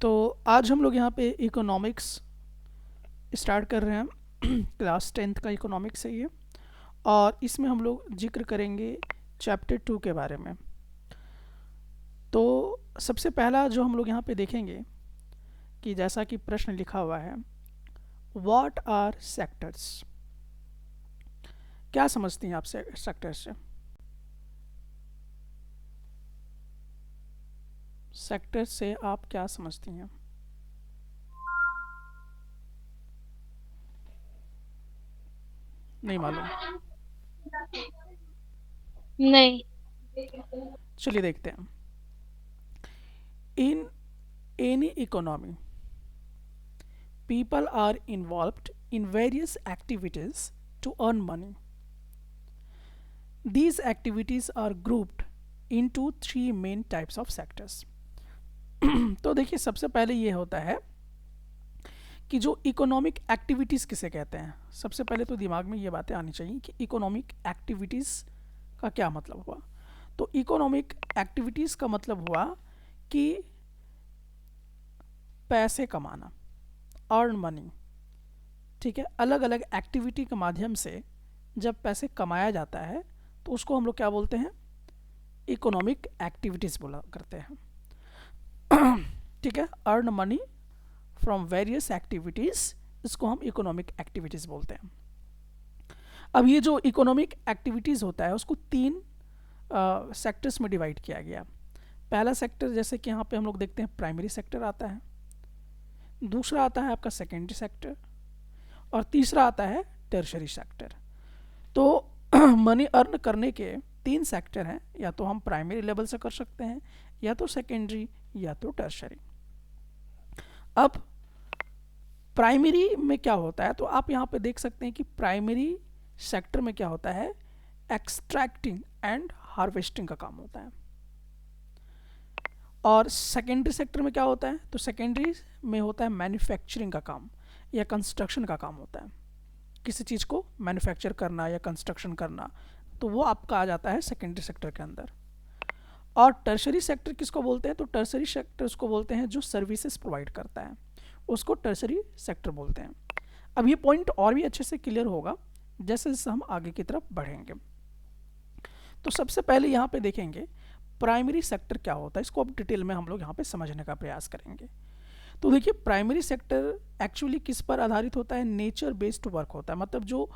तो आज हम लोग यहाँ पे इकोनॉमिक्स स्टार्ट कर रहे हैं क्लास 10th का इकोनॉमिक्स है ये। और इसमें हम लोग जिक्र करेंगे चैप्टर 2 के बारे में। तो सबसे पहला जो हम लोग यहाँ पे देखेंगे कि जैसा कि प्रश्न लिखा हुआ है, व्हाट आर सेक्टर्स। क्या समझती हैं आप सेक्टर्स से? सेक्टर से आप क्या समझती हैं? नहीं मालूम? नहीं। चलिए देखते हैं। In any economy people are involved in various activities to earn money. These activities are grouped into three main types of sectors. तो देखिए, सबसे पहले ये होता है कि जो इकोनॉमिक एक्टिविटीज़ किसे कहते हैं। सबसे पहले तो दिमाग में ये बातें आनी चाहिए कि इकोनॉमिक एक्टिविटीज़ का क्या मतलब हुआ। तो इकोनॉमिक एक्टिविटीज़ का मतलब हुआ कि पैसे कमाना, अर्न मनी। ठीक है, अलग अलग एक्टिविटी के माध्यम से जब पैसे कमाया जाता है तो उसको हम लोग क्या बोलते हैं? इकोनॉमिक एक्टिविटीज़ बोला करते हैं। ठीक है, earn money from various activities, इसको हम इकोनॉमिक एक्टिविटीज़ बोलते हैं। अब ये जो इकोनॉमिक एक्टिविटीज़ होता है उसको तीन सेक्टर्स में डिवाइड किया गया। पहला सेक्टर, जैसे कि यहाँ पे हम लोग देखते हैं, प्राइमरी सेक्टर आता है। दूसरा आता है आपका सेकेंडरी सेक्टर, और तीसरा आता है टर्शरी सेक्टर। तो मनी अर्न करने के तीन सेक्टर हैं, या तो हम प्राइमरी लेवल से कर सकते हैं, या तो सेकेंडरी, या तो टर्शरी। अब प्राइमरी में क्या होता है, तो आप यहाँ पे देख सकते हैं कि प्राइमरी सेक्टर में क्या होता है, एक्सट्रैक्टिंग एंड हार्वेस्टिंग का काम होता है। और सेकेंडरी सेक्टर में क्या होता है, तो सेकेंडरी में होता है मैन्युफैक्चरिंग का काम या कंस्ट्रक्शन का काम होता है। किसी चीज़ को मैन्युफैक्चर करना या कंस्ट्रक्शन करना, तो वो आपका आ जाता है सेकेंडरी सेक्टर के अंदर। और टर्शरी सेक्टर किसको बोलते हैं, तो टर्शरी सेक्टर उसको बोलते हैं जो सर्विसेज प्रोवाइड करता है, उसको टर्शरी सेक्टर बोलते हैं। अब ये पॉइंट और भी अच्छे से क्लियर होगा जैसे जैसे हम आगे की तरफ बढ़ेंगे। तो सबसे पहले यहाँ पे देखेंगे प्राइमरी सेक्टर क्या होता है, इसको अब डिटेल में हम लोग यहाँ पे समझने का प्रयास करेंगे। तो देखिए, प्राइमरी सेक्टर एक्चुअली किस पर आधारित होता है, नेचर बेस्ड वर्क होता है। मतलब जो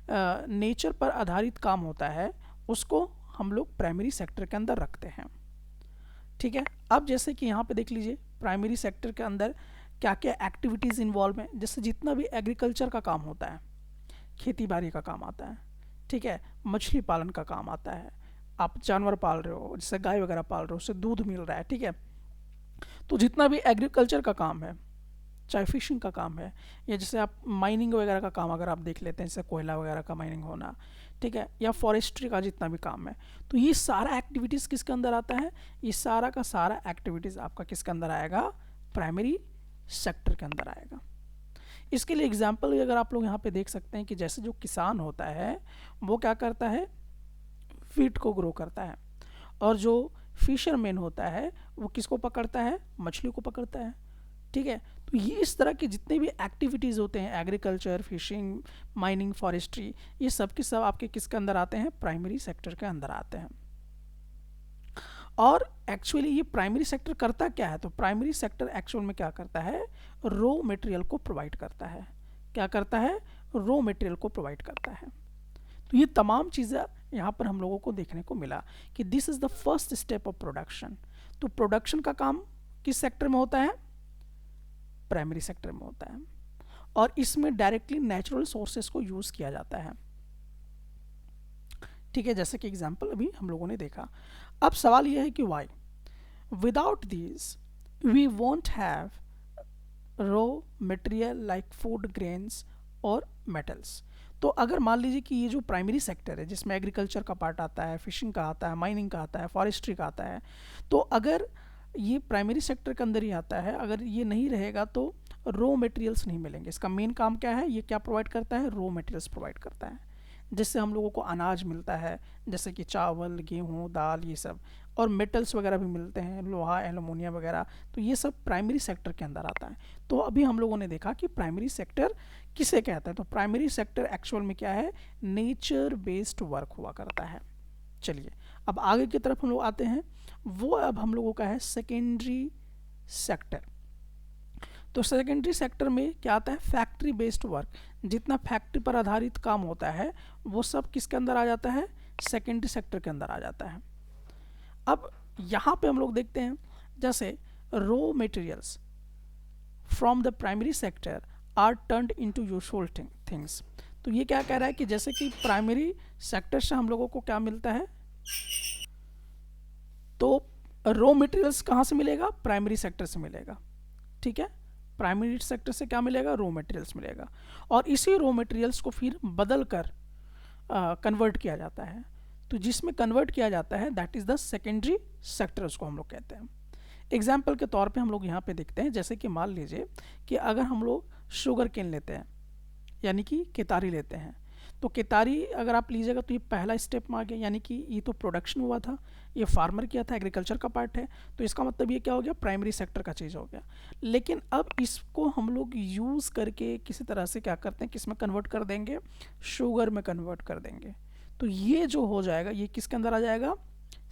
नेचर पर आधारित काम होता है उसको हम लोग प्राइमरी सेक्टर के अंदर रखते हैं। ठीक है, अब जैसे कि यहाँ पे देख लीजिए प्राइमरी सेक्टर के अंदर क्या क्या एक्टिविटीज़ इन्वॉल्व हैं। जैसे जितना भी एग्रीकल्चर का काम होता है, खेती बाड़ी का काम आता है, ठीक है, मछली पालन का काम आता है, आप जानवर पाल रहे हो, जैसे गाय वगैरह पाल रहे हो, उससे दूध मिल रहा है। ठीक है, तो जितना भी एग्रीकल्चर का काम है, चाहे फिशिंग का काम है, या जैसे आप माइनिंग वगैरह का काम अगर आप देख लेते हैं, जैसे कोयला वगैरह का माइनिंग होना, ठीक है, या फॉरेस्ट्री का जितना भी काम है, तो ये सारा एक्टिविटीज़ किसके अंदर आता है, ये सारा का सारा एक्टिविटीज़ आपका किसके अंदर आएगा, प्राइमरी सेक्टर के अंदर आएगा। इसके लिए एग्जाम्पल अगर आप लोग यहाँ पे देख सकते हैं कि जैसे जो किसान होता है वो क्या करता है, फीट को ग्रो करता है, और जो फिशरमैन होता है वो किसको पकड़ता है, मछली को पकड़ता है। ठीक है, तो ये इस तरह के जितने भी एक्टिविटीज़ होते हैं, एग्रीकल्चर, फिशिंग, माइनिंग, फॉरेस्ट्री, ये सब के सब आपके किसके अंदर आते हैं, प्राइमरी सेक्टर के अंदर आते हैं। और एक्चुअली ये प्राइमरी सेक्टर करता क्या है, तो प्राइमरी सेक्टर एक्चुअल में क्या करता है, रॉ मटेरियल को प्रोवाइड करता है। क्या करता है, रॉ मटेरियल को प्रोवाइड करता है। तो ये तमाम चीज़ें यहाँ पर हम लोगों को देखने को मिला कि this is the first step of production. तो प्रोडक्शन का काम किस सेक्टर में होता है, प्राइमरी सेक्टर में होता है, और इसमें डायरेक्टली नेचुरल सोर्सेस को यूज़ किया जाता है। ठीक है, जैसे कि एग्जांपल अभी हम लोगों ने देखा। अब सवाल यह है कि why without this we won't have raw material like food, grains और मेटल्स। तो अगर मान लीजिए कि ये जो प्राइमरी सेक्टर है जिसमें एग्रीकल्चर का पार्ट आता है, फिशिंग का आता है, माइनिंग का आता है, फॉरेस्ट्री का आता है, तो अगर ये प्राइमरी सेक्टर के अंदर ही आता है, अगर ये नहीं रहेगा तो रॉ मटेरियल्स नहीं मिलेंगे। इसका मेन काम क्या है, ये क्या प्रोवाइड करता है, रॉ मटेरियल्स प्रोवाइड करता है, जिससे हम लोगों को अनाज मिलता है, जैसे कि चावल, गेहूँ, दाल, ये सब। और मेटल्स वगैरह भी मिलते हैं, लोहा, एलुमिनियम वगैरह, तो ये सब प्राइमरी सेक्टर के अंदर आता है। तो अभी हम लोगों ने देखा कि प्राइमरी सेक्टर किसे कहता है। तो प्राइमरी सेक्टर एक्चुअल में क्या है, नेचर बेस्ड वर्क हुआ करता है। चलिए अब आगे की तरफ हम लोग आते हैं, वो अब हम लोगों का है सेकेंडरी सेक्टर। तो सेकेंडरी सेक्टर में क्या आता है, फैक्ट्री बेस्ड वर्क। जितना फैक्ट्री पर आधारित काम होता है वो सब किसके अंदर आ जाता है, सेकेंडरी सेक्टर के अंदर आ जाता है। अब यहाँ पे हम लोग देखते हैं जैसे raw materials from the primary sector are turned into useful things. तो ये क्या कह रहा है कि जैसे कि प्राइमरी सेक्टर से हम लोगों को क्या मिलता है, तो रॉ मटेरियल्स कहाँ से मिलेगा, प्राइमरी सेक्टर से मिलेगा। ठीक है, प्राइमरी सेक्टर से क्या मिलेगा, रॉ मटेरियल्स मिलेगा, और इसी रॉ मटेरियल्स को फिर बदल कर कन्वर्ट किया जाता है। तो जिसमें कन्वर्ट किया जाता है that is the secondary sector, उसको हम लोग कहते हैं। एग्जाम्पल के तौर पे हम लोग यहाँ पे देखते हैं, जैसे कि मान लीजिए कि अगर हम लोग शुगर केन लेते हैं, यानी कि केतारी लेते हैं, तो केतारी अगर आप लीजिएगा तो ये पहला स्टेप में आ गया, यानी कि ये तो प्रोडक्शन हुआ था, ये फार्मर किया था, एग्रीकल्चर का पार्ट है, तो इसका मतलब ये क्या हो गया, प्राइमरी सेक्टर का चीज़ हो गया। लेकिन अब इसको हम लोग यूज़ करके किसी तरह से क्या करते हैं, किस में कन्वर्ट कर देंगे, शुगर में कन्वर्ट कर देंगे। तो ये जो हो जाएगा ये किसके अंदर आ जाएगा,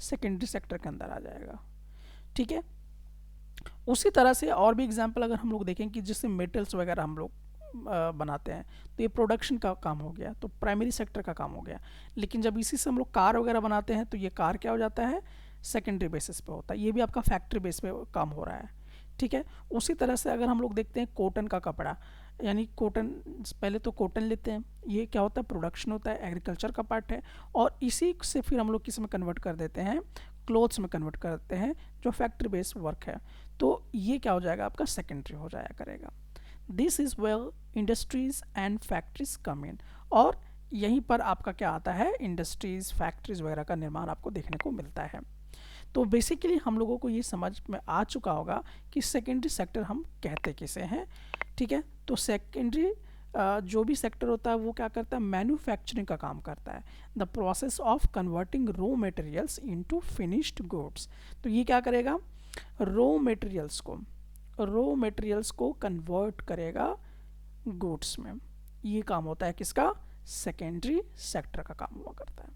सेकेंडरी सेक्टर के अंदर आ जाएगा। ठीक है, उसी तरह से और भी एग्जाम्पल अगर हम लोग देखें कि जिससे मेटल्स वगैरह हम लोग बनाते हैं, तो ये प्रोडक्शन का काम हो गया, तो प्राइमरी सेक्टर का काम हो गया। लेकिन जब इसी से हम लोग कार वगैरह बनाते हैं तो ये कार क्या हो जाता है, सेकेंडरी बेसिस पे होता है, ये भी आपका फैक्ट्री बेस पे काम हो रहा है। ठीक है, उसी तरह से अगर हम लोग देखते हैं कॉटन का कपड़ा, यानी कॉटन, पहले तो कॉटन लेते हैं, ये क्या होता है, प्रोडक्शन होता है, एग्रीकल्चर का पार्ट है, और इसी से फिर हम लोग किस में कन्वर्ट कर देते हैं, क्लोथ्स में कन्वर्ट कर देते हैं, जो फैक्ट्री बेस्ड वर्क है। तो ये क्या हो जाएगा, आपका सेकेंडरी हो जाया करेगा। This is where industries and factories come in, और यहीं पर आपका क्या आता है, इंडस्ट्रीज, फैक्ट्रीज वगैरह का निर्माण आपको देखने को मिलता है। तो बेसिकली हम लोगों को ये समझ में आ चुका होगा कि सेकेंडरी सेक्टर हम कहते किसे हैं। ठीक है, तो सेकेंडरी जो भी सेक्टर होता है वो क्या करता है, मैन्युफैक्चरिंग का काम करता है, the process of converting raw materials into finished goods. तो ये क्या करेगा, रॉ मटेरियल्स को कन्वर्ट करेगा गुड्स में। ये काम होता है किसका, सेकेंडरी सेक्टर का काम हुआ करता है।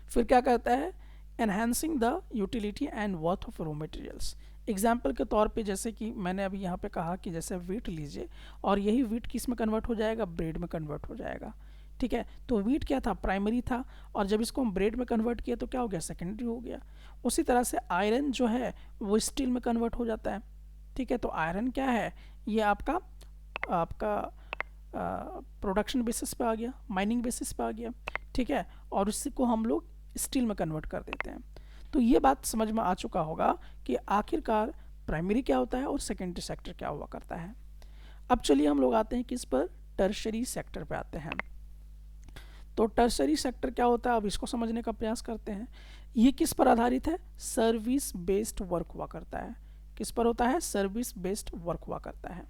फिर क्या करता है, enhancing the utility and worth of raw materials. Example के तौर पे जैसे कि मैंने अभी यहाँ पे कहा कि जैसे वीट लीजिए, और यही वीट किस में कन्वर्ट हो जाएगा, ब्रेड में कन्वर्ट हो जाएगा। ठीक है, तो वीट क्या था, प्राइमरी था, और जब इसको हम ब्रेड में कन्वर्ट किया तो क्या हो गया, सेकेंडरी हो गया। उसी तरह से आयरन जो है वो स्टील में कन्वर्ट हो जाता है। ठीक है, तो आयरन क्या है, ये आपका प्रोडक्शन बेसिस पे आ गया, माइनिंग बेसिस पे आ गया। ठीक है, और उसी को हम लोग स्टील में कन्वर्ट कर देते हैं। तो ये बात समझ में आ चुका होगा कि आखिरकार प्राइमरी क्या होता है और सेकेंडरी सेक्टर क्या हुआ करता है। अब चलिए हम लोग आते हैं किस पर, टर्शरी सेक्टर पे आते हैं। तो टर्शरी सेक्टर क्या होता है, अब इसको समझने का प्रयास करते हैं। ये किस पर आधारित है, सर्विस बेस्ड वर्क हुआ करता है। किस पर होता है, सर्विस बेस्ड वर्क हुआ करता है।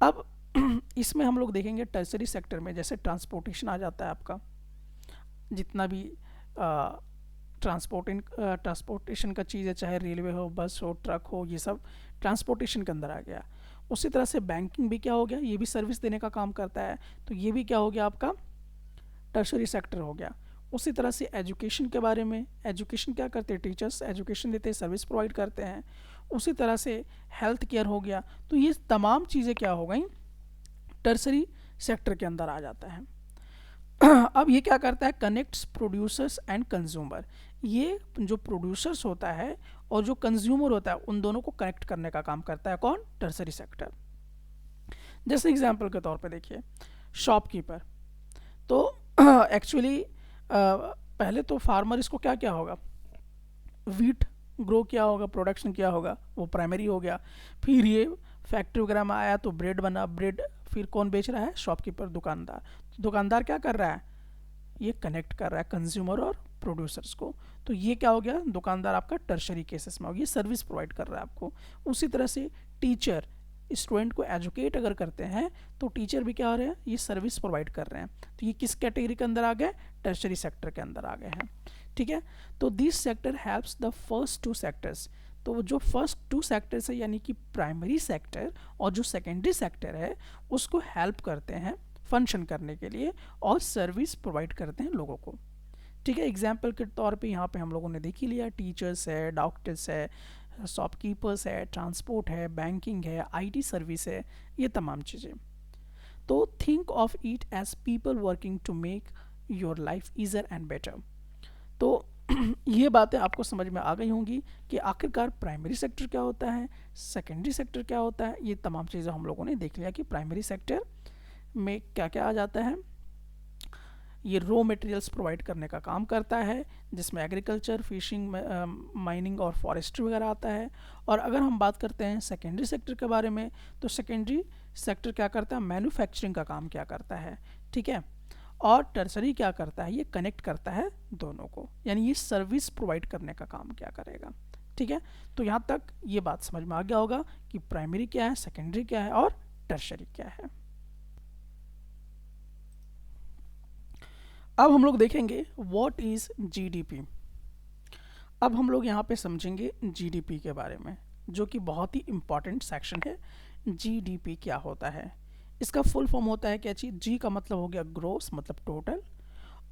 अब इसमें हम लोग देखेंगे टर्शरी सेक्टर में जैसे ट्रांसपोर्टेशन आ जाता है, आपका जितना भी ट्रांसपोर्टेशन का चीज़ है, चाहे रेलवे हो, बस हो, ट्रक हो, ये सब ट्रांसपोर्टेशन के अंदर आ गया। उसी तरह से बैंकिंग भी क्या हो गया, ये भी सर्विस देने का काम करता है, तो ये भी क्या हो गया, आपका टर्शरी सेक्टर हो गया। उसी तरह से एजुकेशन के बारे में, एजुकेशन क्या करते हैं, टीचर्स एजुकेशन देते हैं, सर्विस प्रोवाइड करते हैं। उसी तरह से हेल्थ केयर हो गया। तो ये तमाम चीज़ें क्या हो गई, टर्शरी सेक्टर के अंदर आ जाता है। अब ये क्या करता है, कनेक्ट्स प्रोड्यूसर्स एंड कंज्यूमर। ये जो प्रोड्यूसर्स होता है और जो कंज्यूमर होता है उन दोनों को कनेक्ट करने का काम करता है कौन, टर्शरी सेक्टर। जैसे एग्जांपल के तौर पे देखिए शॉपकीपर, तो एक्चुअली पहले तो फार्मर इसको क्या क्या होगा, वीट ग्रो किया होगा, प्रोडक्शन किया होगा, वो प्राइमरी हो गया। फिर ये फैक्ट्री वगैरह में आया तो ब्रेड बना, ब्रेड फिर कौन बेच रहा है, शॉपकीपर, दुकानदार। तो दुकानदार क्या कर रहा है, ये कनेक्ट कर रहा है कंज्यूमर और प्रोड्यूसर्स को। तो ये क्या हो गया, दुकानदार आपका टर्शरी केसेस में हो गया, सर्विस प्रोवाइड कर रहा है आपको। उसी तरह से टीचर स्टूडेंट को एजुकेट अगर करते हैं तो टीचर भी क्या हो रहे हैं, ये सर्विस प्रोवाइड कर रहे हैं। तो ये किस कैटेगरी के अंदर आ गए, टर्शरी सेक्टर के अंदर आ गए हैं। ठीक है। तो this sector helps the first to sectors, तो जो फर्स्ट टू सेक्टर्स है यानी कि प्राइमरी सेक्टर और जो सेकेंडरी सेक्टर है उसको हेल्प करते हैं फंक्शन करने के लिए और सर्विस प्रोवाइड करते हैं लोगों को। ठीक है, एग्जाम्पल के तौर पे यहाँ पे हम लोगों ने देख ही लिया, टीचर्स है, डॉक्टर्स है, शॉपकीपर्स है, ट्रांसपोर्ट है, बैंकिंग है, आईटी सर्विस है, ये तमाम चीज़ें। तो think of it as people working to make your life easier and better. तो ये बातें आपको समझ में आ गई होंगी कि आखिरकार प्राइमरी सेक्टर क्या होता है, सेकेंडरी सेक्टर क्या होता है। ये तमाम चीज़ें हम लोगों ने देख लिया कि प्राइमरी सेक्टर में क्या क्या आ जाता है। ये रॉ मटेरियल्स प्रोवाइड करने का काम करता है, जिसमें एग्रीकल्चर, फिशिंग, माइनिंग और फॉरेस्ट्री वगैरह आता है। और अगर हम बात करते हैं सेकेंडरी सेक्टर के बारे में, तो सेकेंडरी सेक्टर क्या करता है, मैन्युफैक्चरिंग का काम क्या करता है, ठीक है। और टर्सरी क्या करता है, ये कनेक्ट करता है दोनों को, यानी ये सर्विस प्रोवाइड करने का काम क्या करेगा, ठीक है। तो यहाँ तक ये बात समझ में आ गया होगा कि प्राइमरी क्या है, सेकेंडरी क्या है और टर्सरी क्या है। अब हम लोग देखेंगे व्हाट इज़ जीडीपी। अब हम लोग यहाँ पे समझेंगे जीडीपी के बारे में, जो कि बहुत ही इम्पॉर्टेंट सेक्शन है। जीडीपी क्या होता है, इसका फुल फॉर्म होता है क्या चीज़, जी का मतलब हो गया ग्रोस मतलब टोटल,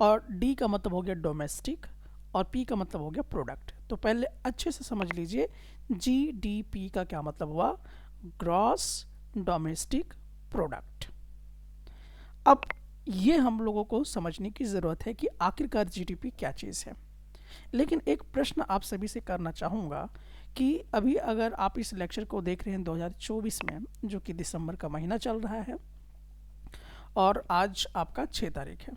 और डी का मतलब हो गया डोमेस्टिक, और पी का मतलब हो गया प्रोडक्ट। तो पहले अच्छे से समझ लीजिए जीडीपी का क्या मतलब हुआ, ग्रॉस डोमेस्टिक प्रोडक्ट। अब ये हम लोगों को समझने की ज़रूरत है कि आखिरकार जीडीपी क्या चीज़ है। लेकिन एक प्रश्न आप सभी से करना चाहूँगा कि अभी अगर आप इस लेक्चर को देख रहे हैं 2024 में, जो कि दिसंबर का महीना चल रहा है और आज आपका 6 तारीख है,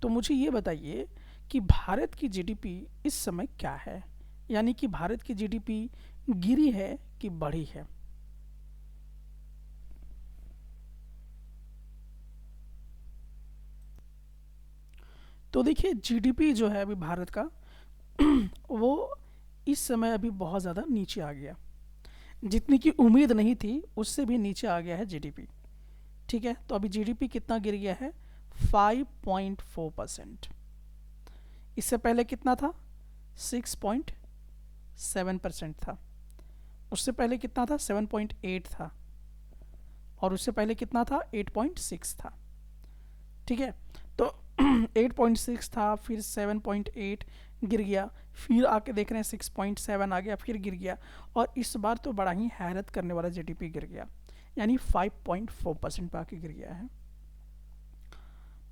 तो मुझे ये बताइए कि भारत की जीडीपी इस समय क्या है, यानी कि भारत की जीडीपी गिरी है कि बढ़ी है। तो देखिए जीडीपी जो है अभी भारत का वो इस समय अभी बहुत ज़्यादा नीचे आ गया, जितनी की उम्मीद नहीं थी उससे भी नीचे आ गया है जीडीपी, ठीक है। तो अभी जीडीपी कितना गिर गया है, 5.4%। इससे पहले कितना था, 6.7% था। उससे पहले कितना था, 7.8 था। और उससे पहले कितना था, 8.6 था, ठीक है। तो 8.6 था, फिर 7.8 गिर गया, फिर आके देख रहे हैं 6.7 आ गया, फिर गिर गया, और इस बार तो बड़ा ही हैरत करने वाला जीडीपी गिर गया, यानी 5.4% पे आके गिर गया है।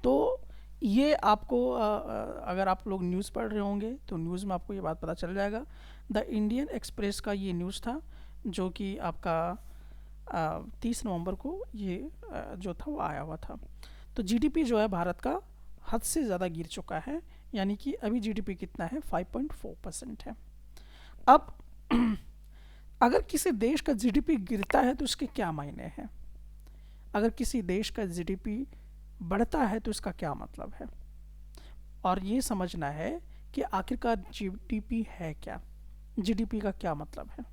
तो ये आपको अगर आप लोग न्यूज़ पढ़ रहे होंगे तो न्यूज़ में आपको ये बात पता चल जाएगा। द इंडियन एक्सप्रेस का ये न्यूज़ था, जो कि आपका 30 नवंबर को ये जो था वो आया हुआ था। तो जीडीपी जो है भारत का हद से ज़्यादा गिर चुका है, यानी कि अभी जीडीपी कितना है, 5.4% है। अब अगर किसी देश का जीडीपी गिरता है तो उसके क्या मायने हैं, अगर किसी देश का जीडीपी बढ़ता है तो इसका क्या मतलब है, और ये समझना है कि आखिरकार जीडीपी है क्या, जीडीपी का क्या मतलब है,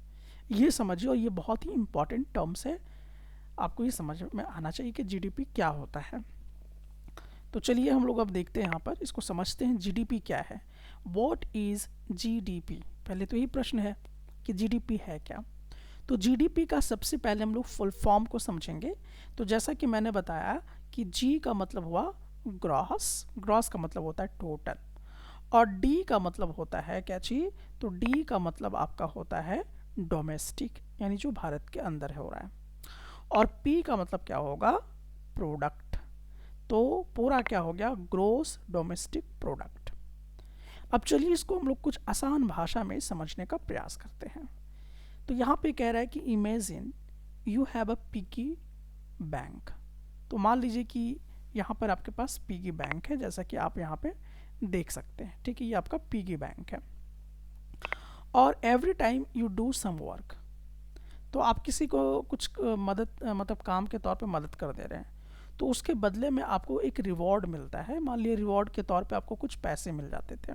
ये समझिए। और ये बहुत ही इम्पॉर्टेंट टर्म्स है, आपको ये समझ में आना चाहिए कि जीडीपी क्या होता है। तो चलिए हम लोग अब देखते हैं, यहाँ पर इसको समझते हैं जीडीपी क्या है। व्हाट इज़ जीडीपी, पहले तो यही प्रश्न है कि जीडीपी है क्या। तो जीडीपी का सबसे पहले हम लोग फुल फॉर्म को समझेंगे। तो जैसा कि मैंने बताया कि जी का मतलब हुआ ग्रॉस, ग्रॉस का मतलब होता है टोटल, और डी का मतलब होता है क्या चीज़, तो डी का मतलब आपका होता है डोमेस्टिक, यानी जो भारत के अंदर हो रहा है, और पी का मतलब क्या होगा, प्रोडक्ट। तो पूरा क्या हो गया, ग्रोस डोमेस्टिक प्रोडक्ट। अब चलिए इसको हम लोग कुछ आसान भाषा में समझने का प्रयास करते हैं। तो यहाँ पे कह रहा है कि imagine you have a piggy bank. तो मान लीजिए कि यहाँ पर आपके पास पिगी बैंक है, जैसा कि आप यहाँ पे देख सकते हैं, ठीक है, ये आपका पिगी बैंक है। और every time you do some work, तो आप किसी को कुछ मदद मतलब काम के तौर पे मदद कर दे रहे हैं, तो उसके बदले में आपको एक रिवॉर्ड मिलता है। मान लीजिए रिवॉर्ड के तौर पे आपको कुछ पैसे मिल जाते थे,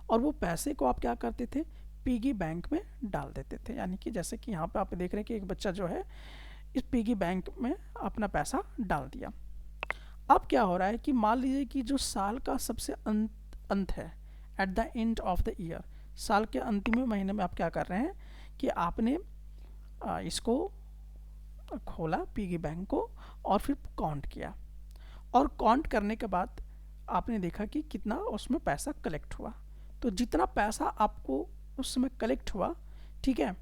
और वो पैसे को आप क्या करते थे, पिगी बैंक में डाल देते थे। यानी कि जैसे कि यहाँ पे आप देख रहे हैं कि एक बच्चा जो है इस पिगी बैंक में अपना पैसा डाल दिया। अब क्या हो रहा है कि मान लीजिए कि जो साल का सबसे अंत है, at the end of the year, साल के अंतिम महीने में आप क्या कर रहे हैं कि आपने इसको खोला पिगी बैंक को और फिर काउंट किया, और काउंट करने के बाद आपने देखा कि कितना उसमें पैसा कलेक्ट हुआ। तो जितना पैसा आपको उस समय कलेक्ट हुआ, ठीक है,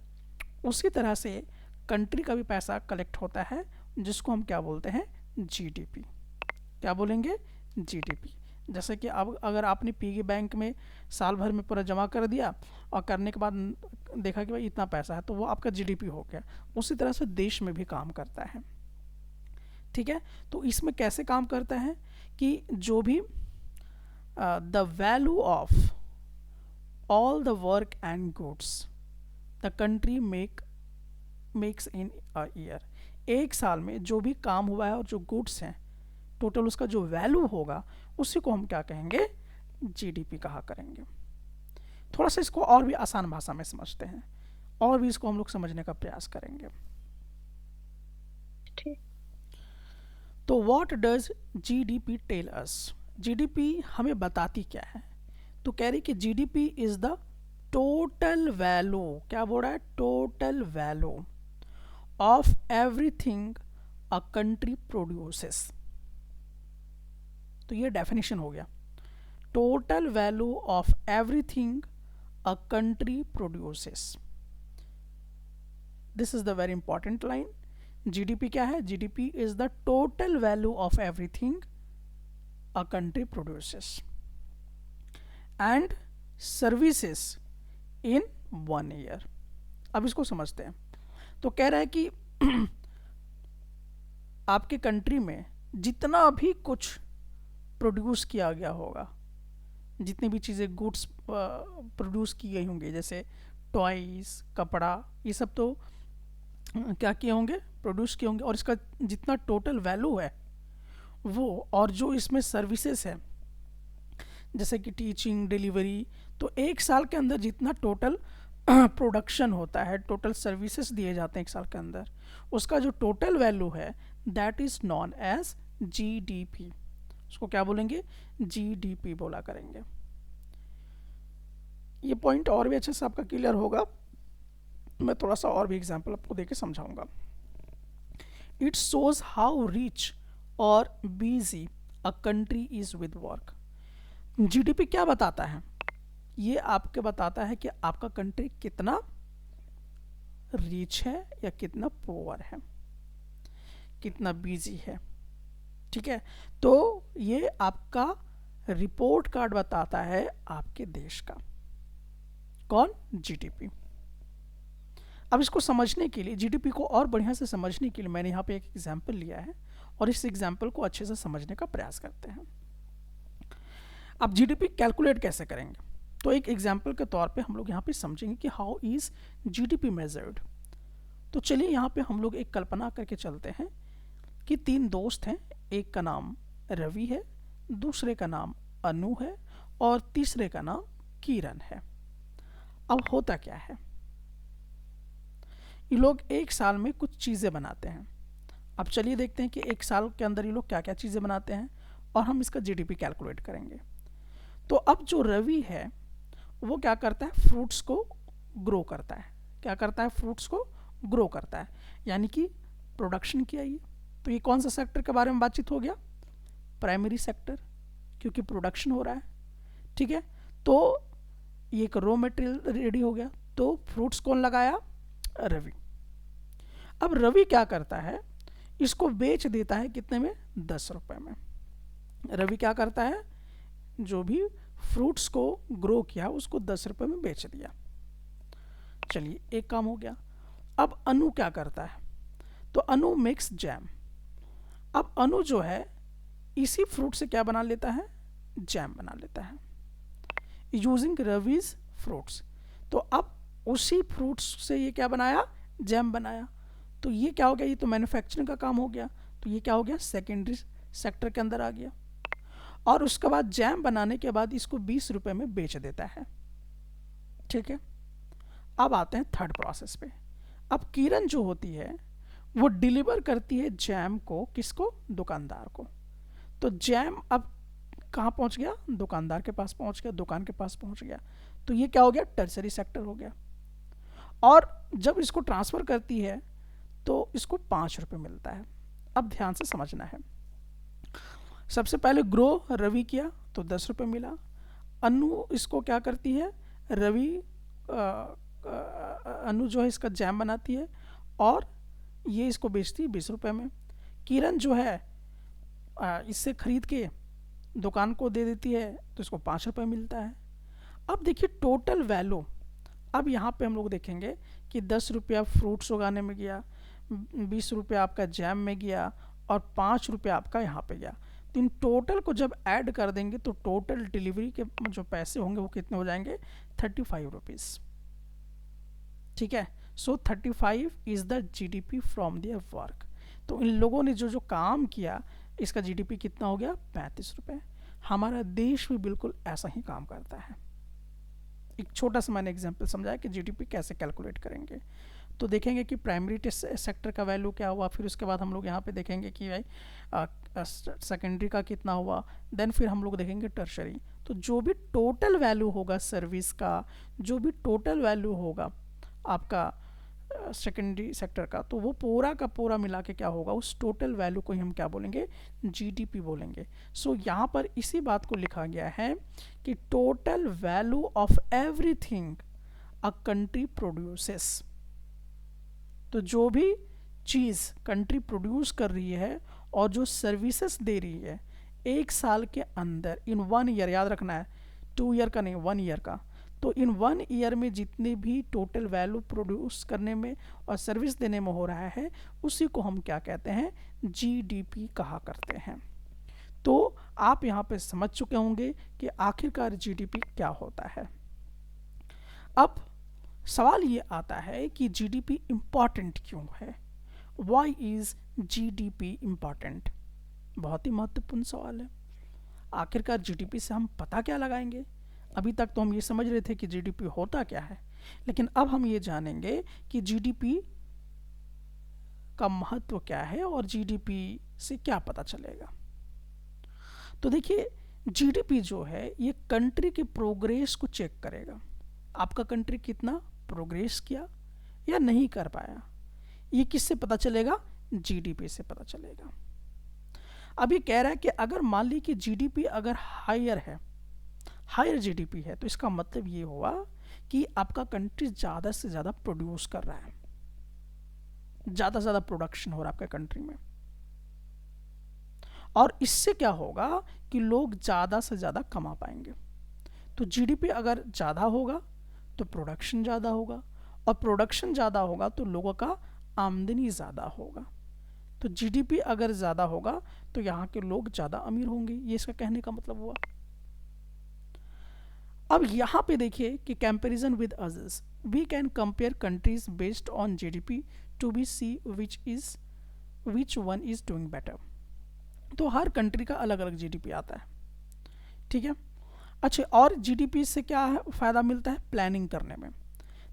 उसी तरह से कंट्री का भी पैसा कलेक्ट होता है, जिसको हम क्या बोलते हैं, जीडीपी। क्या बोलेंगे, जीडीपी। जैसे कि अब अगर आपने पिगी बैंक में साल भर में पूरा जमा कर दिया और करने के बाद देखा कि भाई इतना पैसा है, तो वो आपका जीडीपी हो गया। उसी तरह से देश में भी काम करता है, ठीक है। तो इसमें कैसे काम करता है कि जो भी the value of all the work and goods the country makes in a year, एक साल में जो भी काम हुआ है और जो गुड्स हैं टोटल उसका जो वैल्यू होगा उसी को हम क्या कहेंगे, जीडीपी कहा करेंगे। थोड़ा सा इसको और भी आसान भाषा में समझते हैं और भी इसको हम लोग समझने का प्रयास करेंगे। ठीक। तो what does GDP tell us, GDP हमें बताती क्या है। तो कह रही कि GDP is the total value, क्या बोल रहा है, total value of everything a country produces. तो ये डेफिनेशन हो गया, total value of everything a country produces. This is the very important line. GDP क्या है, GDP is the total value of everything a country produces and services in 1 year. अब इसको समझते हैं। तो कह रहा है कि आपके कंट्री में जितना भी कुछ प्रोड्यूस किया गया होगा, जितनी भी चीज़ें गुड्स प्रोड्यूस की गई होंगी, जैसे टॉयज़, कपड़ा, ये सब तो क्या किए होंगे, प्रोड्यूस किए होंगे, और इसका जितना टोटल वैल्यू है वो, और जो इसमें सर्विसेज है जैसे कि टीचिंग, डिलीवरी, तो एक साल के अंदर जितना टोटल प्रोडक्शन होता है, टोटल सर्विसेज दिए जाते हैं एक साल के अंदर, उसका जो टोटल वैल्यू है that is known as GDP. उसको क्या बोलेंगे, जीडीपी बोला करेंगे। ये पॉइंट और भी अच्छे से आपका क्लियर होगा, मैं थोड़ा सा और भी एग्जांपल आपको देके समझाऊंगा। इट शोज हाउ रिच और busy a country is with work. GDP क्या बताता है, ये आपके बताता है कि आपका कंट्री कितना रिच है या कितना पुअर है, कितना बिजी है, ठीक है। तो ये आपका रिपोर्ट कार्ड बताता है आपके देश का, कौन, जीडीपी। अब इसको समझने के लिए, जीडीपी को और बढ़िया से समझने के लिए मैंने यहाँ पे एक एग्जाम्पल लिया है और इस एग्जाम्पल को अच्छे से समझने का प्रयास करते हैं। अब जीडीपी कैलकुलेट कैसे करेंगे, तो एक एग्जाम्पल के तौर पे हम लोग यहाँ पे समझेंगे कि हाउ इज जीडीपी मेजर्ड। तो चलिए यहाँ पे हम लोग एक कल्पना करके चलते हैं कि 3 दोस्त हैं, एक का नाम रवि है, दूसरे का नाम अनु है और तीसरे का नाम किरण है। अब होता क्या है, ये लोग एक साल में कुछ चीज़ें बनाते हैं। अब चलिए देखते हैं कि एक साल के अंदर ये लोग क्या क्या चीज़ें बनाते हैं और हम इसका जीडीपी कैलकुलेट करेंगे। तो अब जो रवि है वो क्या करता है, फ्रूट्स को ग्रो करता है। क्या करता है, फ्रूट्स को ग्रो करता है, यानी कि प्रोडक्शन किया। ये तो ये कौन सा सेक्टर के बारे में बातचीत हो गया, प्राइमरी सेक्टर, क्योंकि प्रोडक्शन हो रहा है, ठीक है। तो ये एक रॉ मटेरियल रेडी हो गया, तो फ्रूट्स कौन लगाया, रवि। अब रवि क्या करता है, इसको बेच देता है कितने में, 10 रुपए में। रवि क्या करता है, जो भी फ्रूट्स को ग्रो किया उसको 10 रुपए में बेच दिया। चलिए एक काम हो गया। अब अनु क्या करता है, तो अनु मेक्स जैम। अब अनु जो है इसी फ्रूट से क्या बना लेता है, जैम बना लेता है यूजिंग रवीज फ्रूट्स। तो अब उसी फ्रूट्स से ये क्या बनाया, जैम बनाया। तो ये क्या हो गया, ये तो मैन्युफैक्चरिंग का काम हो गया, तो ये क्या हो गया, सेकेंडरी सेक्टर के अंदर आ गया। और उसके बाद जैम बनाने के बाद इसको 20 रुपए में बेच देता है, ठीक है। अब आते हैं थर्ड प्रोसेस पे। अब किरण जो होती है वो डिलीवर करती है जैम को, किसको, दुकानदार को। तो जैम अब कहाँ पहुँच गया? दुकानदार के पास पहुँच गया, दुकान के पास पहुँच गया। तो ये क्या हो गया? टर्सरी सेक्टर हो गया। और जब इसको ट्रांसफ़र करती है तो इसको 5 रुपये मिलता है। अब ध्यान से समझना है। सबसे पहले ग्रो रवि किया तो 10 रुपये मिला। अनु इसको क्या करती है? रवि अनु जो है इसका जैम बनाती है और ये इसको बेचती है 20 रुपये में। किरण जो है इससे खरीद के दुकान को दे देती है तो इसको 5 रुपये मिलता है। अब देखिए टोटल वैल्यू, अब यहाँ पे हम लोग देखेंगे कि 10 रुपया फ्रूट्स उगाने में गया, 20 रुपया आपका जैम में गया और 5 रुपया आपका यहाँ पे गया। तो इन टोटल को जब ऐड कर देंगे तो टोटल डिलीवरी के जो पैसे होंगे वो कितने हो जाएंगे? 35 रुपीज़। ठीक है। सो 35 is the GDP from their work. तो इन लोगों ने जो काम किया इसका GDP कितना हो गया? 35 रुपये। हमारा देश भी बिल्कुल ऐसा ही काम करता है। एक छोटा सा मैंने एग्जांपल समझाया कि GDP कैसे कैलकुलेट करेंगे। तो देखेंगे कि प्राइमरी सेक्टर का वैल्यू क्या हुआ, फिर उसके बाद हम लोग यहाँ पे देखेंगे कि भाई सेकेंडरी का कितना हुआ, देन फिर हम लोग देखेंगे टर्शरी। तो जो भी टोटल वैल्यू होगा सर्विस का, जो भी टोटल वैल्यू होगा आपका सेकेंडरी सेक्टर का, तो वो पूरा का पूरा मिला के क्या होगा? उस टोटल वैल्यू को ही हम क्या बोलेंगे? GDP बोलेंगे। सो यहाँ पर इसी बात को लिखा गया है कि total value of everything a country produces. तो जो भी चीज़ कंट्री प्रोड्यूस कर रही है और जो सर्विसेज दे रही है एक साल के अंदर, इन 1 ईयर, याद रखना है 2 ईयर का नहीं, 1 ईयर का। तो इन 1 ईयर में जितने भी टोटल वैल्यू प्रोड्यूस करने में और सर्विस देने में हो रहा है उसी को हम क्या कहते हैं? GDP कहा करते हैं। तो आप यहाँ पे समझ चुके होंगे कि आखिरकार GDP क्या होता है। अब सवाल ये आता है कि GDP इम्पॉर्टेंट क्यों है? Why is GDP important? बहुत ही महत्वपूर्ण सवाल है। आखिरकार GDP से हम पता क्या लगाएंगे? अभी तक तो हम ये समझ रहे थे कि GDP होता क्या है, लेकिन अब हम ये जानेंगे कि GDP का महत्व क्या है और GDP से क्या पता चलेगा। तो देखिए GDP जो है ये कंट्री के प्रोग्रेस को चेक करेगा। आपका कंट्री कितना प्रोग्रेस किया या नहीं कर पाया, ये किससे पता चलेगा? GDP से पता चलेगा। अभी कह रहा है कि अगर मान ली कि GDP अगर हायर है, हायर GDP है, तो इसका मतलब ये हुआ कि आपका कंट्री ज़्यादा से ज़्यादा प्रोड्यूस कर रहा है, ज़्यादा से ज़्यादा प्रोडक्शन हो रहा है आपके कंट्री में। और इससे क्या होगा कि लोग ज़्यादा से ज़्यादा कमा पाएंगे। तो GDP अगर ज़्यादा होगा तो प्रोडक्शन ज़्यादा होगा, और प्रोडक्शन ज़्यादा होगा तो लोगों का आमदनी ज़्यादा होगा। तो GDP अगर ज़्यादा होगा तो यहाँ के लोग ज़्यादा अमीर होंगे, ये इसका कहने का मतलब हुआ। अब यहाँ पे देखिए कि comparison with others, we can compare countries based on GDP to be see which one is doing better. तो हर कंट्री का अलग अलग GDP आता है, ठीक है। अच्छा, और GDP से क्या है फ़ायदा मिलता है? प्लानिंग करने में।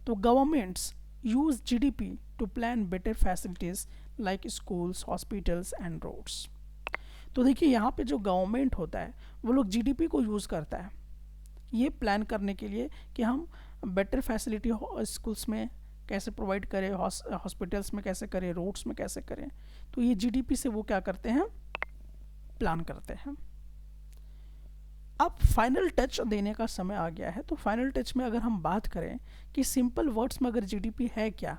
तो governments use GDP to plan better facilities like schools, hospitals and roads. तो देखिए यहाँ पे जो गवर्नमेंट होता है वो लोग GDP को यूज़ करता है ये प्लान करने के लिए कि हम बेटर फैसिलिटी स्कूल्स में कैसे प्रोवाइड करें, हॉस्पिटल्स में कैसे करें, रोड्स में कैसे करें। तो ये GDP से वो क्या करते हैं? प्लान करते हैं। अब फाइनल टच देने का समय आ गया है। तो फाइनल टच में अगर हम बात करें कि सिंपल वर्ड्स में अगर GDP है क्या,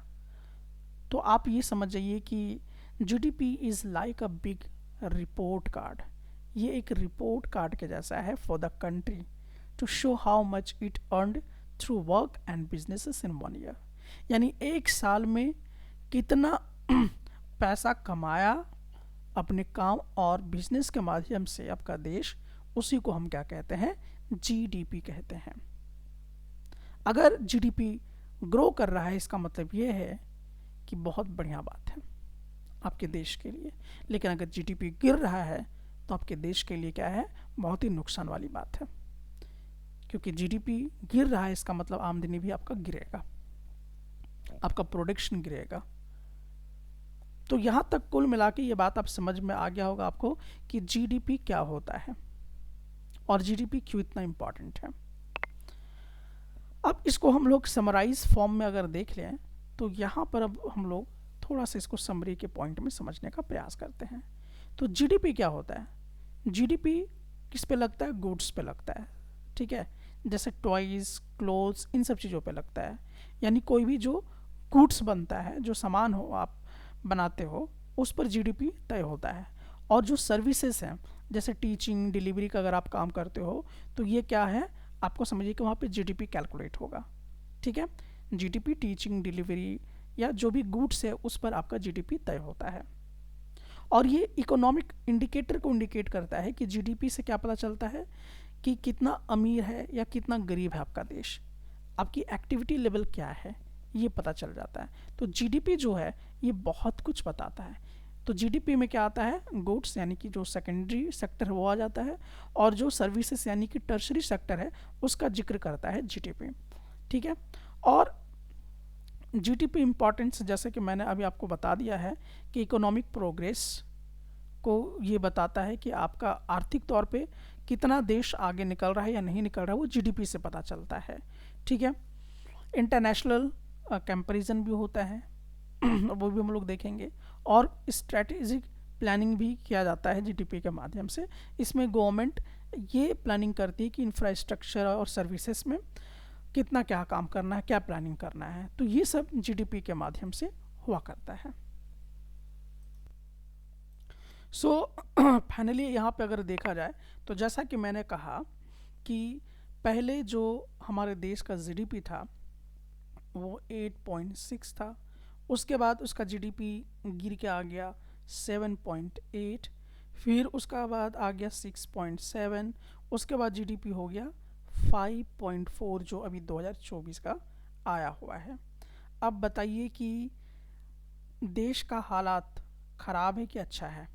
तो आप ये समझ जाइए कि GDP is like a big report card. ये एक रिपोर्ट कार्ड के जैसा है for the country to show how much it earned through work and businesses in 1 year. यानी एक साल में कितना पैसा कमाया अपने काम और बिजनेस के माध्यम से आपका देश, उसी को हम क्या कहते हैं? GDP कहते हैं। अगर GDP ग्रो कर रहा है इसका मतलब ये है कि बहुत बढ़िया बात है आपके देश के लिए, लेकिन अगर GDP गिर रहा है तो आपके देश के लिए क्या है? बहुत ही नुकसान वाली बात है, क्योंकि GDP गिर रहा है इसका मतलब आमदनी भी आपका गिरेगा, आपका प्रोडक्शन गिरेगा। तो यहाँ तक कुल मिला के ये बात आप समझ में आ गया होगा आपको कि GDP क्या होता है। और जीडीपी क्यों इतना इम्पॉर्टेंट है। अब इसको हम लोग समराइज फॉर्म में अगर देख लें तो यहाँ पर अब हम लोग थोड़ा सा इसको समरी के पॉइंट में समझने का प्रयास करते हैं। तो जीडीपी क्या होता है? जीडीपी किस पे लगता है? गुड्स पे लगता है, ठीक है, जैसे टॉयज़, क्लोथ्स, इन सब चीज़ों पे लगता है। यानी कोई भी जो गुड्स बनता है, जो सामान हो आप बनाते हो, उस पर जीडीपी तय होता है। और जो सर्विसेज हैं, जैसे टीचिंग, डिलीवरी का अगर आप काम करते हो तो ये क्या है, आपको समझिए कि वहाँ पे जीडीपी कैलकुलेट होगा, ठीक है। जीडीपी टीचिंग, डिलीवरी या जो भी गुड्स है उस पर आपका जीडीपी तय होता है। और ये इकोनॉमिक इंडिकेटर को इंडिकेट करता है कि जीडीपी से क्या पता चलता है कि कितना अमीर है या कितना गरीब है आपका देश, आपकी एक्टिविटी लेवल क्या है, ये पता चल जाता है। तो जीडीपी जो है ये बहुत कुछ बताता है। तो जीडीपी में क्या आता है? गुड्स यानी कि जो सेकेंडरी सेक्टर है वो आ जाता है, और जो सर्विसेज यानी कि टर्शरी सेक्टर है उसका जिक्र करता है जीडीपी, ठीक है। और जीडीपी इम्पॉर्टेंस जैसे कि मैंने अभी आपको बता दिया है कि इकोनॉमिक प्रोग्रेस को ये बताता है कि आपका आर्थिक तौर पे कितना देश आगे निकल रहा है या नहीं निकल रहा है, वो जीडीपी से पता चलता है, ठीक है। इंटरनेशनल कंपैरिजन भी होता है वो भी हम लोग देखेंगे। और स्ट्रैटेजिक प्लानिंग भी किया जाता है जीडीपी के माध्यम से। इसमें गवर्नमेंट ये प्लानिंग करती है कि इंफ्रास्ट्रक्चर और सर्विसेज में कितना क्या काम करना है, क्या प्लानिंग करना है, तो ये सब जीडीपी के माध्यम से हुआ करता है। सो फाइनली यहाँ पे अगर देखा जाए तो जैसा कि मैंने कहा कि पहले जो हमारे देश का जीडीपी था वो 8.6 था, उसके बाद उसका जीडीपी गिर के आ गया 7.8, फिर उसका बाद आ गया 6.7, उसके बाद जीडीपी हो गया 5.4 जो अभी 2024 का आया हुआ है। अब बताइए कि देश का हालात खराब है कि अच्छा है?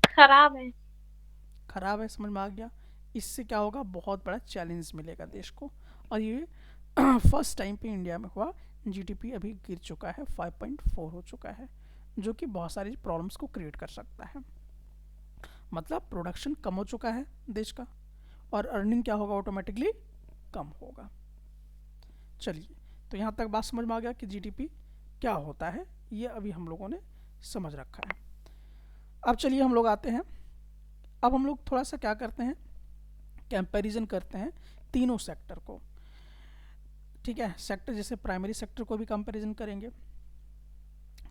खराब है। खराब है, समझ में आ गया। इससे क्या होगा, बहुत बड़ा चैलेंज मिलेगा देश को। और ये फर्स्ट टाइम पे इंडिया में हुआ, जीडीपी अभी गिर चुका है, 5.4 हो चुका है, जो कि बहुत सारी प्रॉब्लम्स को क्रिएट कर सकता है। मतलब प्रोडक्शन कम हो चुका है देश का, और अर्निंग क्या होगा, ऑटोमेटिकली कम होगा। चलिए, तो यहाँ तक बात समझ में आ गया कि जीडीपी क्या होता है, ये अभी हम लोगों ने समझ रखा है। अब चलिए हम लोग आते हैं, अब हम लोग थोड़ा सा क्या करते हैं, कंपैरिजन करते हैं तीनों सेक्टर को, ठीक है। सेक्टर जैसे प्राइमरी सेक्टर को भी कंपैरिजन करेंगे,